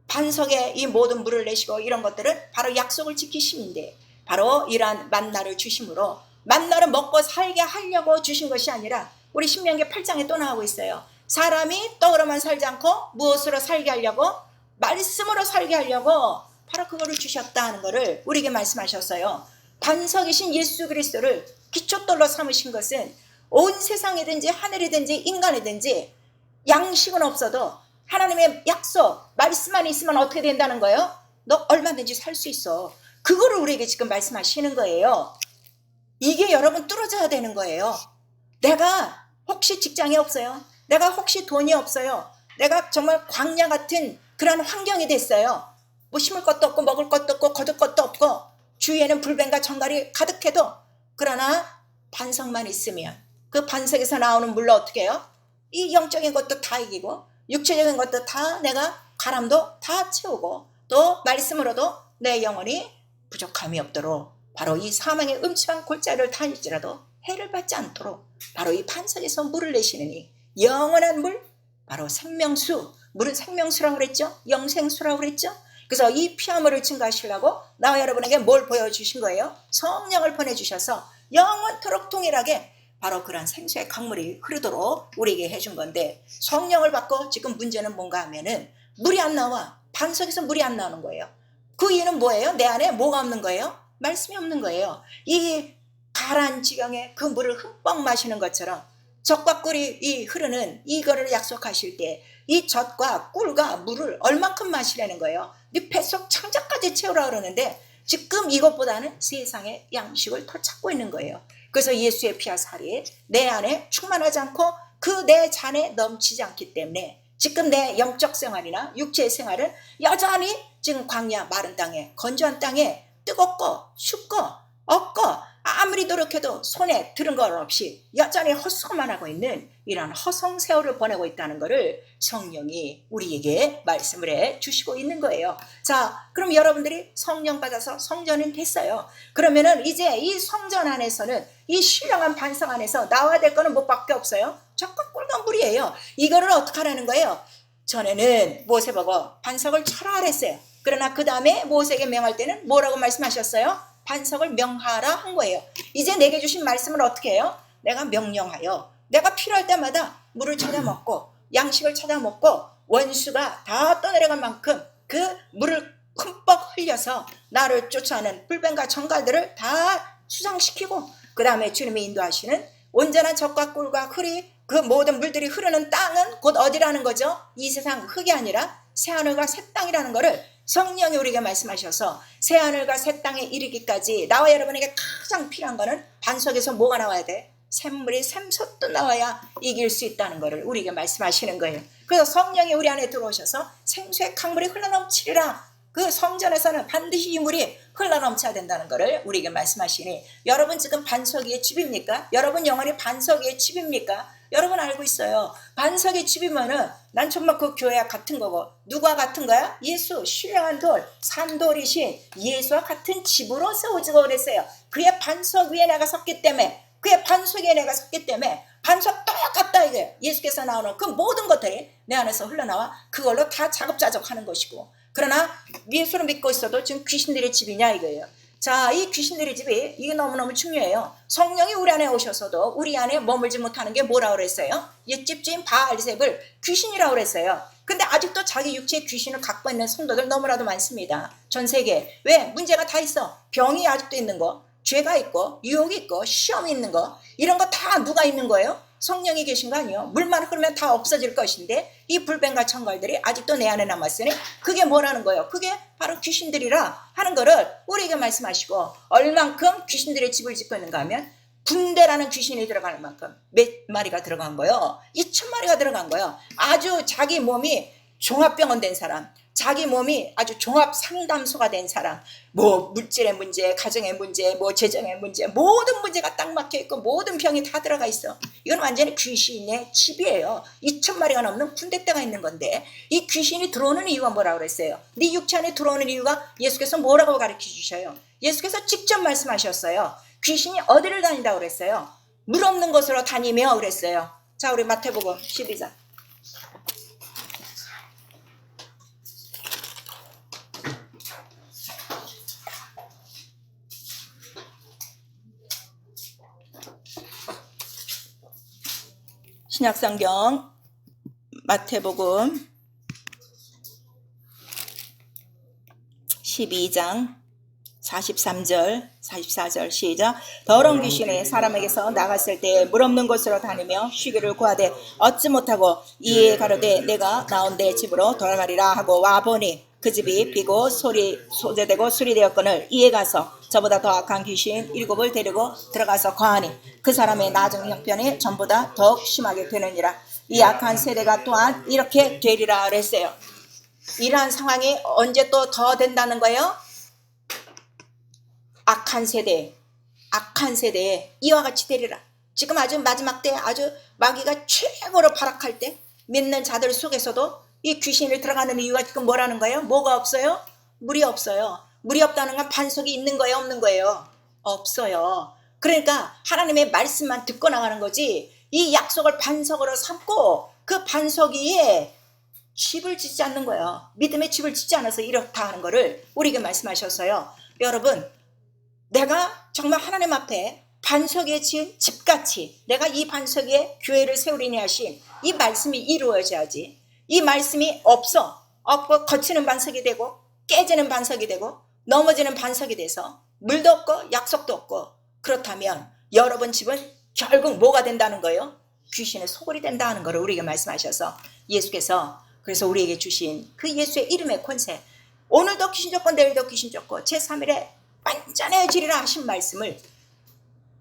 반석에 이 모든 물을 내시고 이런 것들은 바로 약속을 지키심인데 바로 이러한 만나를 주심으로 만나를 먹고 살게 하려고 주신 것이 아니라 우리 신명기 8장에 또 나오고 있어요. 사람이 떡으로만 살지 않고 무엇으로 살게 하려고? 말씀으로 살게 하려고 바로 그거를 주셨다 하는 것을 우리에게 말씀하셨어요. 반석이신 예수 그리스도를 기초돌로 삼으신 것은 온 세상이든지 하늘이든지 인간이든지 양식은 없어도 하나님의 약속 말씀만 있으면 어떻게 된다는 거예요? 너 얼마든지 살 수 있어. 그거를 우리에게 지금 말씀하시는 거예요. 이게 여러분 뚫어져야 되는 거예요. 내가 혹시 직장이 없어요? 내가 혹시 돈이 없어요? 내가 정말 광야 같은 그런 환경이 됐어요. 뭐 심을 것도 없고 먹을 것도 없고 거둘 것도 없고 주위에는 불뱀과 정갈이 가득해도 그러나 반석만 있으면 그 반석에서 나오는 물로 어떻게 해요? 이 영적인 것도 다 이기고 육체적인 것도 다 내가 가람도 다 채우고 또 말씀으로도 내 영혼이 부족함이 없도록 바로 이 사망의 음침한 골짜기를 다닐지라도 해를 받지 않도록 바로 이 반석에서 물을 내시느니 영원한 물 바로 생명수. 물은 생명수라고 그랬죠. 영생수라고 그랬죠. 그래서 이 피와 물을 증거하시려고 나와 여러분에게 뭘 보여주신 거예요? 성령을 보내주셔서 영원토록 동일하게 바로 그런 생수의 강물이 흐르도록 우리에게 해준 건데 성령을 받고 지금 문제는 뭔가 하면은 물이 안 나와. 반석에서 물이 안 나오는 거예요. 그 이유는 뭐예요? 내 안에 뭐가 없는 거예요? 말씀이 없는 거예요. 이 가라앉은 지경에 그 물을 흠뻑 마시는 것처럼 젖과 꿀이 이 흐르는 이거를 약속하실 때 이 젖과 꿀과 물을 얼만큼 마시라는 거예요. 네 뱃속 창자까지 채우라 그러는데 지금 이것보다는 세상의 양식을 더 찾고 있는 거예요. 그래서 예수의 피와 살이 내 안에 충만하지 않고 그 내 잔에 넘치지 않기 때문에 지금 내 영적 생활이나 육체의 생활은 여전히 지금 광야 마른 땅에 건조한 땅에 뜨겁고 춥고 없고 아무리 노력해도 손에 들은 것 없이 여전히 헛수고만 하고 있는 이런 허송 세월을 보내고 있다는 것을 성령이 우리에게 말씀을 해 주시고 있는 거예요. 자, 그럼 여러분들이 성령 받아서 성전은 됐어요. 그러면은 이제 이 성전 안에서는 이 신령한 반석 안에서 나와야 될 거는 뭐밖에 없어요? 젖과 꿀과 물이에요. 이거를 어떻게 하라는 거예요? 전에는 모세 보고 반석을 쳐라 그랬어요. 그러나 그 다음에 모세에게 명할 때는 뭐라고 말씀하셨어요? 반석을 명하라 한 거예요. 이제 내게 주신 말씀을 어떻게 해요? 내가 명령하여 내가 필요할 때마다 물을 찾아 먹고 양식을 찾아 먹고 원수가 다 떠내려갈 만큼 그 물을 흠뻑 흘려서 나를 쫓아오는 불뱀과 정갈들을 다 수상시키고 그 다음에 주님이 인도하시는 온전한 젖과 꿀과 흘이 그 모든 물들이 흐르는 땅은 곧 어디라는 거죠? 이 세상 흙이 아니라 새하늘과 새 땅이라는 거를 성령이 우리에게 말씀하셔서 새하늘과 새 땅에 이르기까지 나와 여러분에게 가장 필요한 거는 반석에서 뭐가 나와야 돼? 샘물이 샘솟도 나와야 이길 수 있다는 것을 우리에게 말씀하시는 거예요. 그래서 성령이 우리 안에 들어오셔서 생수의 강물이 흘러넘치리라. 그 성전에서는 반드시 이 물이 흘러넘쳐야 된다는 것을 우리에게 말씀하시니 여러분 지금 반석 위의 집입니까? 여러분 영혼이 반석 위의 집입니까? 여러분 알고 있어요. 반석의 집이면은 난 정말 그 교회와 같은 거고 누가 같은 거야? 예수 신령한 돌 산돌이신 예수와 같은 집으로 세워지고 그랬어요. 그의 반석 위에 내가 섰기 때문에 그의 반석 위에 내가 섰기 때문에 반석 똑같다 이거예요. 예수께서 나오는 그 모든 것들이 내 안에서 흘러나와 그걸로 다 자급자족하는 것이고 그러나 예수를 믿고 있어도 지금 귀신들의 집이냐 이거예요. 자, 이 귀신들의 집이 이게 너무너무 중요해요. 성령이 우리 안에 오셔서도 우리 안에 머물지 못하는 게 뭐라고 그랬어요? 옛집주인 바알세불 귀신이라고 그랬어요. 근데 아직도 자기 육체의 귀신을 갖고 있는 성도들 너무나도 많습니다. 전 세계. 왜? 문제가 다 있어. 병이 아직도 있는 거, 죄가 있고 유혹이 있고 시험이 있는 거 이런 거 다 누가 있는 거예요? 성령이 계신 거 아니에요? 물만 흐르면 다 없어질 것인데 이 불뱀과 청갈들이 아직도 내 안에 남았으니 그게 뭐라는 거예요? 그게 바로 귀신들이라 하는 거를 우리에게 말씀하시고 얼만큼 귀신들의 집을 짓고 있는가 하면 군대라는 귀신이 들어가는 만큼 몇 마리가 들어간 거예요? 2,000마리가 들어간 거예요. 아주 자기 몸이 종합병원 된 사람, 자기 몸이 아주 종합상담소가 된 사람, 뭐 물질의 문제, 가정의 문제, 뭐 재정의 문제, 모든 문제가 딱 막혀있고 모든 병이 다 들어가 있어. 이건 완전히 귀신의 집이에요. 2,000마리가 넘는 군대대가 있는 건데 이 귀신이 들어오는 이유가 뭐라고 그랬어요? 네 육체 안에 들어오는 이유가 예수께서 뭐라고 가르쳐 주셔요? 예수께서 직접 말씀하셨어요. 귀신이 어디를 다닌다고 그랬어요? 물 없는 곳으로 다니며 그랬어요. 자, 우리 마태복음 12장. 신약성경 마태복음 12장 43절 44절 시작. 더러운 귀신이 사람에게서 나갔을 때 물 없는 곳으로 다니며 쉬기를 구하되 얻지 못하고 이에 가로되 내가 나온 내 집으로 돌아가리라 하고 와보니 그 집이 비고 소재되고 수리되었거늘 이에 가서 저보다 더 악한 귀신 7을 데리고 들어가서 거하니 그 사람의 나중 형편이 전보다 더욱 심하게 되느니라. 이 악한 세대가 또한 이렇게 되리라 그랬어요. 이러한 상황이 언제 또 더 된다는 거예요? 악한 세대에 이와 같이 되리라. 지금 아주 마지막 때 아주 마귀가 최고로 발악할 때 믿는 자들 속에서도 이 귀신이 들어가는 이유가 지금 뭐라는 거예요? 뭐가 없어요? 물이 없어요. 물이 없다는 건 반석이 있는 거예요? 없는 거예요? 없어요. 그러니까 하나님의 말씀만 듣고 나가는 거지 이 약속을 반석으로 삼고 그 반석 위에 집을 짓지 않는 거예요. 믿음의 집을 짓지 않아서 이렇다 하는 거를 우리에게 말씀하셨어요. 여러분, 내가 정말 하나님 앞에 반석에 지은 집같이 내가 이 반석 위에 교회를 세우리니 하신 이 말씀이 이루어져야지. 이 말씀이 없고 거치는 반석이 되고 깨지는 반석이 되고 넘어지는 반석이 돼서 물도 없고 약속도 없고 그렇다면 여러분 집은 결국 뭐가 된다는 거예요? 귀신의 소굴이 된다 하는 것을 우리에게 말씀하셔서 예수께서 그래서 우리에게 주신 그 예수의 이름의 권세, 오늘도 귀신 쫓고 내일도 귀신 쫓고 제3일에 완전해지리라 하신 말씀을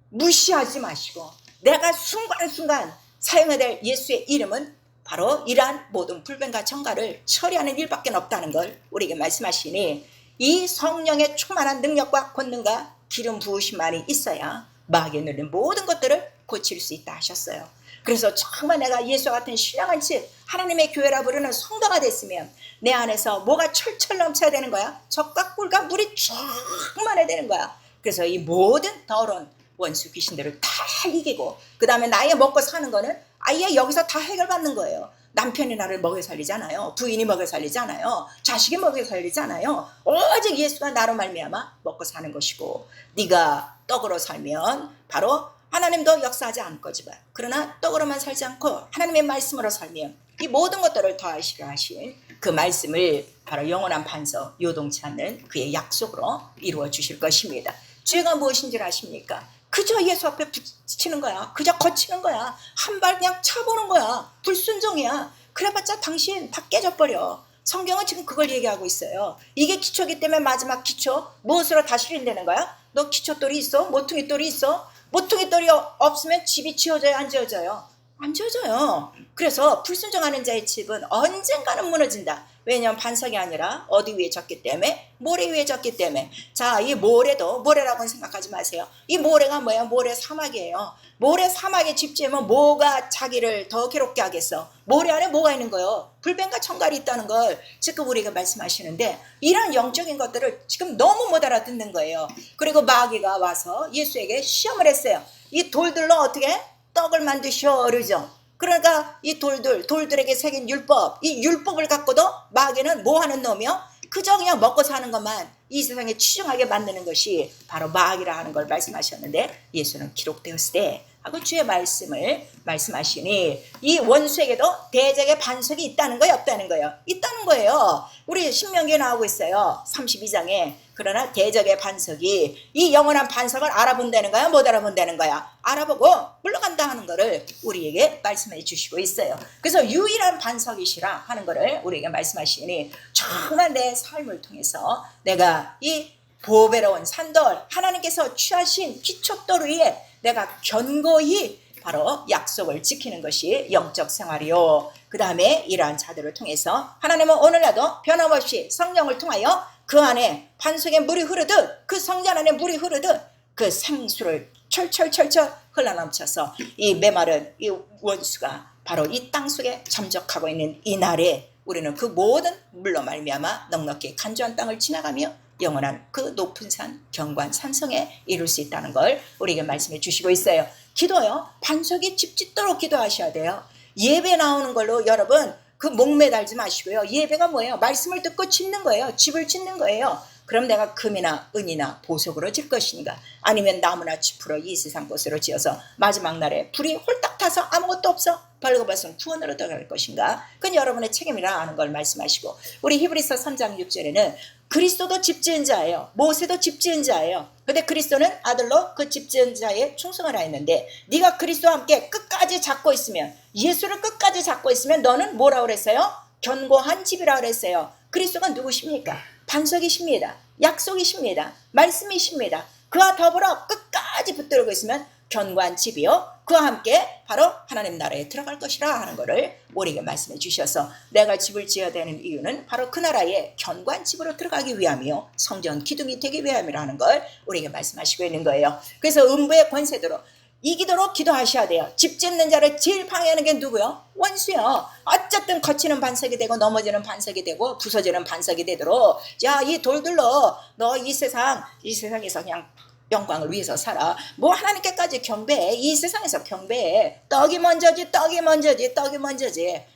무시하지 마시고 내가 순간순간 사용해야 될 예수의 이름은 바로 이러한 모든 불변과 정가를 처리하는 일밖에 없다는 걸 우리에게 말씀하시니 이 성령의 충만한 능력과 권능과 기름 부으심만이 있어야 마귀에 눌린 모든 것들을 고칠 수 있다 하셨어요. 그래서 정말 내가 예수와 같은 신령한 집 하나님의 교회라 부르는 성도가 됐으면 내 안에서 뭐가 철철 넘쳐야 되는 거야. 적과 꿀과 물이 충만해야 되는 거야. 그래서 이 모든 더러운 원수 귀신들을 다 이기고 그 다음에 나의 먹고 사는 거는 아예 여기서 다 해결받는 거예요. 남편이 나를 먹여 살리잖아요. 부인이 먹여 살리잖아요. 자식이 먹여 살리잖아요. 오직 예수가 나로 말미암아 먹고 사는 것이고 네가 떡으로 살면 바로 하나님도 역사하지 않을 거지만 그러나 떡으로만 살지 않고 하나님의 말씀으로 살면 이 모든 것들을 더하시려 하신 그 말씀을 바로 영원한 반석 요동치 않는 그의 약속으로 이루어 주실 것입니다. 죄가 무엇인지 아십니까? 그저 예수 앞에 붙이는 거야. 그저 거치는 거야. 한 발 그냥 차보는 거야. 불순종이야. 그래봤자 당신 다 깨져버려. 성경은 지금 그걸 얘기하고 있어요. 이게 기초기 때문에 마지막 기초 무엇으로 다 실현되는 거야? 너 기초돌이 있어? 모퉁이 돌이 있어? 모퉁이 돌이 없으면 집이 지어져요? 안 지어져요? 안 지어져요. 그래서 불순종하는 자의 집은 언젠가는 무너진다. 왜냐하면 반석이 아니라 어디 위에 졌기 때문에 모래 위에 졌기 때문에. 자, 이 모래도 모래라고는 생각하지 마세요. 이 모래가 뭐예요? 모래 사막이에요. 모래 사막에 집 지으면 뭐가 자기를 더 괴롭게 하겠어? 모래 안에 뭐가 있는 거예요? 불변과 청갈이 있다는 걸 지금 우리가 말씀하시는데 이런 영적인 것들을 지금 너무 못 알아듣는 거예요. 그리고 마귀가 와서 예수에게 시험을 했어요. 이 돌들로 어떻게 떡을 만드셔 그러죠. 그러니까 이 돌들에게 새긴 율법, 이 율법을 갖고도 마귀는 뭐 하는 놈이요? 그저 그냥 먹고 사는 것만 이 세상에 취중하게 만드는 것이 바로 마귀라 하는 걸 말씀하셨는데 예수는 기록되었을 때 하고 주의 말씀을 말씀하시니 이 원수에게도 대적의 반석이 있다는 거예요? 없다는 거예요? 있다는 거예요. 우리 신명기에 나오고 있어요. 32장에. 그러나 대적의 반석이 이 영원한 반석을 알아본다는 거야? 못 알아본다는 거야? 알아보고 물러간다 하는 거를 우리에게 말씀해 주시고 있어요. 그래서 유일한 반석이시라 하는 거를 우리에게 말씀하시니 정말 내 삶을 통해서 내가 이 보배로운 산돌 하나님께서 취하신 기초돌 위에 내가 견고히 바로 약속을 지키는 것이 영적 생활이요. 그 다음에 이러한 자들을 통해서 하나님은 오늘날도 변함없이 성령을 통하여 그 안에 반석에 물이 흐르듯 그 성전 안에 물이 흐르듯 그 생수를 철철철철 흘러넘쳐서 이 메마른 이 원수가 바로 이 땅 속에 잠적하고 있는 이 날에 우리는 그 모든 물로 말미암아 넉넉히 간주한 땅을 지나가며 영원한 그 높은 산 경관 산성에 이룰 수 있다는 걸 우리에게 말씀해 주시고 있어요. 기도요. 반석이 집 짓도록 기도하셔야 돼요. 예배 나오는 걸로 여러분 그 목매달지 마시고요. 예배가 뭐예요? 말씀을 듣고 짓는 거예요. 집을 짓는 거예요. 그럼 내가 금이나 은이나 보석으로 질 것인가? 아니면 나무나 짚으로 이 세상 것으로 지어서 마지막 날에 불이 홀딱 타서 아무것도 없어 벌거벗은 구원으로 들어갈 것인가? 그건 여러분의 책임이라 하는 걸 말씀하시고 우리 히브리서 3장 6절에는 그리스도도 집 지은 자예요. 모세도 집 지은 자예요. 근데 그리스도는 아들로 그 집 지은 자에 충성을 하였는데 네가 그리스도와 함께 끝까지 잡고 있으면 예수를 끝까지 잡고 있으면 너는 뭐라고 그랬어요? 견고한 집이라고 그랬어요. 그리스도가 누구십니까? 반석이십니다. 약속이십니다. 말씀이십니다. 그와 더불어 끝까지 붙들고 있으면 견고한 집이요. 그와 함께 바로 하나님 나라에 들어갈 것이라 하는 것을 우리에게 말씀해 주셔서 내가 집을 지어야 되는 이유는 바로 그 나라에 견고한 집으로 들어가기 위함이요. 성전 기둥이 되기 위함이라는 걸 우리에게 말씀하시고 있는 거예요. 그래서 음부의 권세대로 이기도록 기도하셔야 돼요. 집 짓는 자를 제일 방해하는 게 누구요? 원수요. 어쨌든 거치는 반석이 되고 넘어지는 반석이 되고 부서지는 반석이 되도록 자, 이 돌들로 너 이 세상에서 그냥 영광을 위해서 살아. 뭐 하나님께까지 경배해. 이 세상에서 경배해. 떡이 먼저지.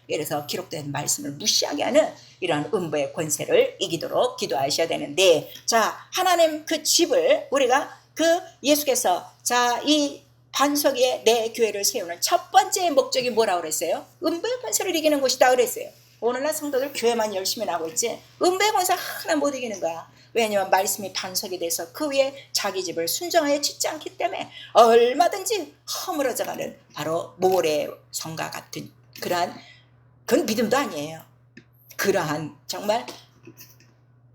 이래서 기록된 말씀을 무시하게 하는 이런 음부의 권세를 이기도록 기도하셔야 되는데 자, 하나님 그 집을 우리가 그 예수께서 자, 이 반석 위에 내 교회를 세우는 첫 번째 목적이 뭐라고 그랬어요? 음부의 권세를 이기는 것이다 그랬어요. 오늘날 성도들 교회만 열심히 나오고 있지 음부의 권세 하나 못 이기는 거야. 왜냐하면 말씀이 반석이 돼서 그 위에 자기 집을 순정하여 짓지 않기 때문에 얼마든지 허물어져가는 바로 모래성과 같은 그건 믿음도 아니에요. 그러한 정말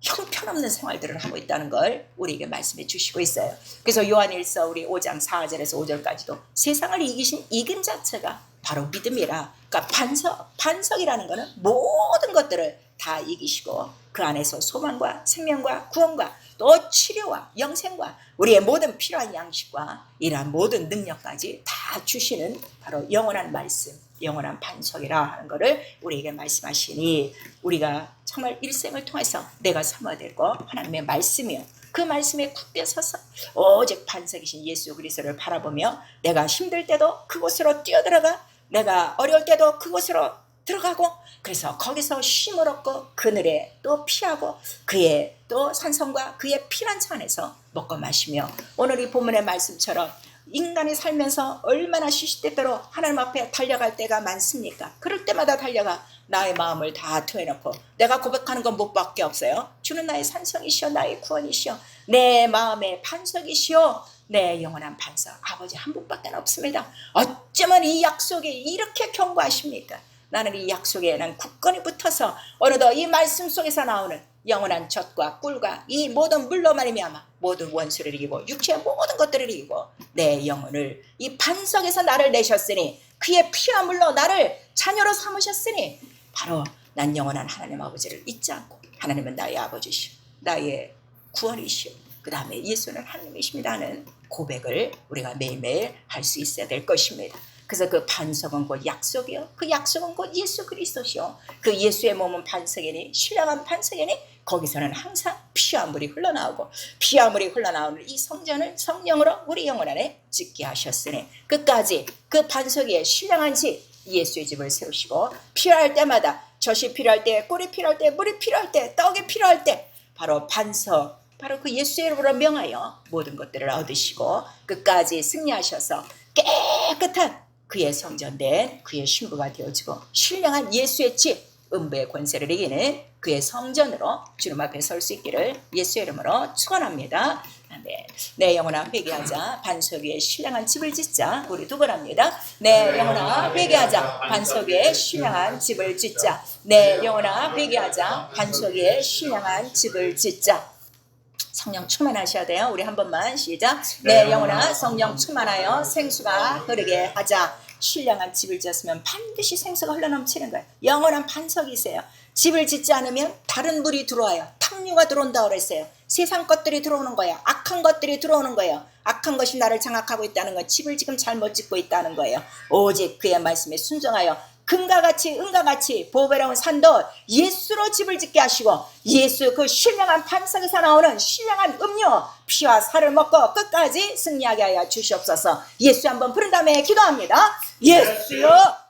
형편없는 생활들을 하고 있다는 걸 우리에게 말씀해 주시고 있어요. 그래서 요한일서 우리 5장 4절에서 5절까지도 세상을 이긴 자체가 바로 믿음이라. 그러니까 반석이라는 것은 모든 것들을 다 이기시고 그 안에서 소망과 생명과 구원과 또 치료와 영생과 우리의 모든 필요한 양식과 이러한 모든 능력까지 다 주시는 바로 영원한 말씀, 영원한 반석이라 하는 것을 우리에게 말씀하시니 우리가 정말 일생을 통해서 내가 삼아야 될 거 하나님의 말씀이요. 그 말씀에 굳게 서서 오직 반석이신 예수 그리스도를 바라보며 내가 힘들 때도 그곳으로 뛰어들어가 내가 어려울 때도 그곳으로 들어가고 그래서 거기서 쉼을 얻고 그늘에 또 피하고 그의 또 산성과 그의 피난처 안에서 먹고 마시며 오늘 이 본문의 말씀처럼 인간이 살면서 얼마나 시시때때로 하나님 앞에 달려갈 때가 많습니까? 그럴 때마다 달려가 나의 마음을 다 토해놓고 내가 고백하는 건 무엇밖에 없어요. 주는 나의 산성이시오 나의 구원이시오 내 마음의 반석이시오 내 영원한 반석 아버지 한 분밖에 없습니다. 어쩌면 이 약속에 이렇게 견고하십니까? 나는 이 약속에 난 굳건히 붙어서 어느덧 이 말씀 속에서 나오는 영원한 젖과 꿀과 이 모든 물로 말미암아 모든 원수를 이기고 육체의 모든 것들을 이기고 내 영혼을 이 반석에서 나를 내셨으니 그의 피와 물로 나를 자녀로 삼으셨으니 바로 난 영원한 하나님 아버지를 잊지 않고 하나님은 나의 아버지시오 나의 구원이시오 그 다음에 예수는 하나님이십니다 하는 고백을 우리가 매일매일 할 수 있어야 될 것입니다. 그래서 그 반석은 곧 약속이요. 그 약속은 곧 예수 그리스도시요. 그 예수의 몸은 반석이니 신령한 반석이니 거기서는 항상 피와 물이 흘러나오고 피와 물이 흘러나오는 이 성전을 성령으로 우리 영혼 안에 짓게 하셨으니 끝까지 그 반석 위에 신령한 집 예수의 집을 세우시고 필요할 때마다 젖이 필요할 때 꿀이 필요할 때 물이 필요할 때 떡이 필요할 때 바로 반석 바로 그 예수의 이름으로 명하여 모든 것들을 얻으시고 끝까지 승리하셔서 깨끗한 그의 성전된 그의 신부가 되어지고 신령한 예수의 집 음부의 권세를 이기는 그의 성전으로 주님 앞에 설 수 있기를 예수의 이름으로 축원합니다. 아멘. 내 영혼아 회개하자 반석 위에 신령한 집을 짓자. 우리 두 번 합니다. 내 영혼아 회개하자 반석 위에 신령한 집을 짓자. 내 영혼아 회개하자 반석 위에 신령한 집을 짓자. 성령 충만하셔야 돼요. 우리 한 번만 시작. 내 영혼아 성령 충만하여 생수가 흐르게 하자. 신령한 집을 지었으면 반드시 생수가 흘러넘치는 거예요. 영원한 반석이세요. 집을 짓지 않으면 다른 물이 들어와요. 탕류가 들어온다고 그랬어요. 세상 것들이 들어오는 거예요. 악한 것들이 들어오는 거예요. 악한 것이 나를 장악하고 있다는 건 집을 지금 잘못 짓고 있다는 거예요. 오직 그의 말씀에 순종하여 금과 같이 은과 같이 보배로운 산도 예수로 집을 짓게 하시고 예수 그 신령한 반석에서 나오는 신령한 음료 피와 살을 먹고 끝까지 승리하게 하여 주시옵소서. 예수 한번 부른 다음에 기도합니다. 예수여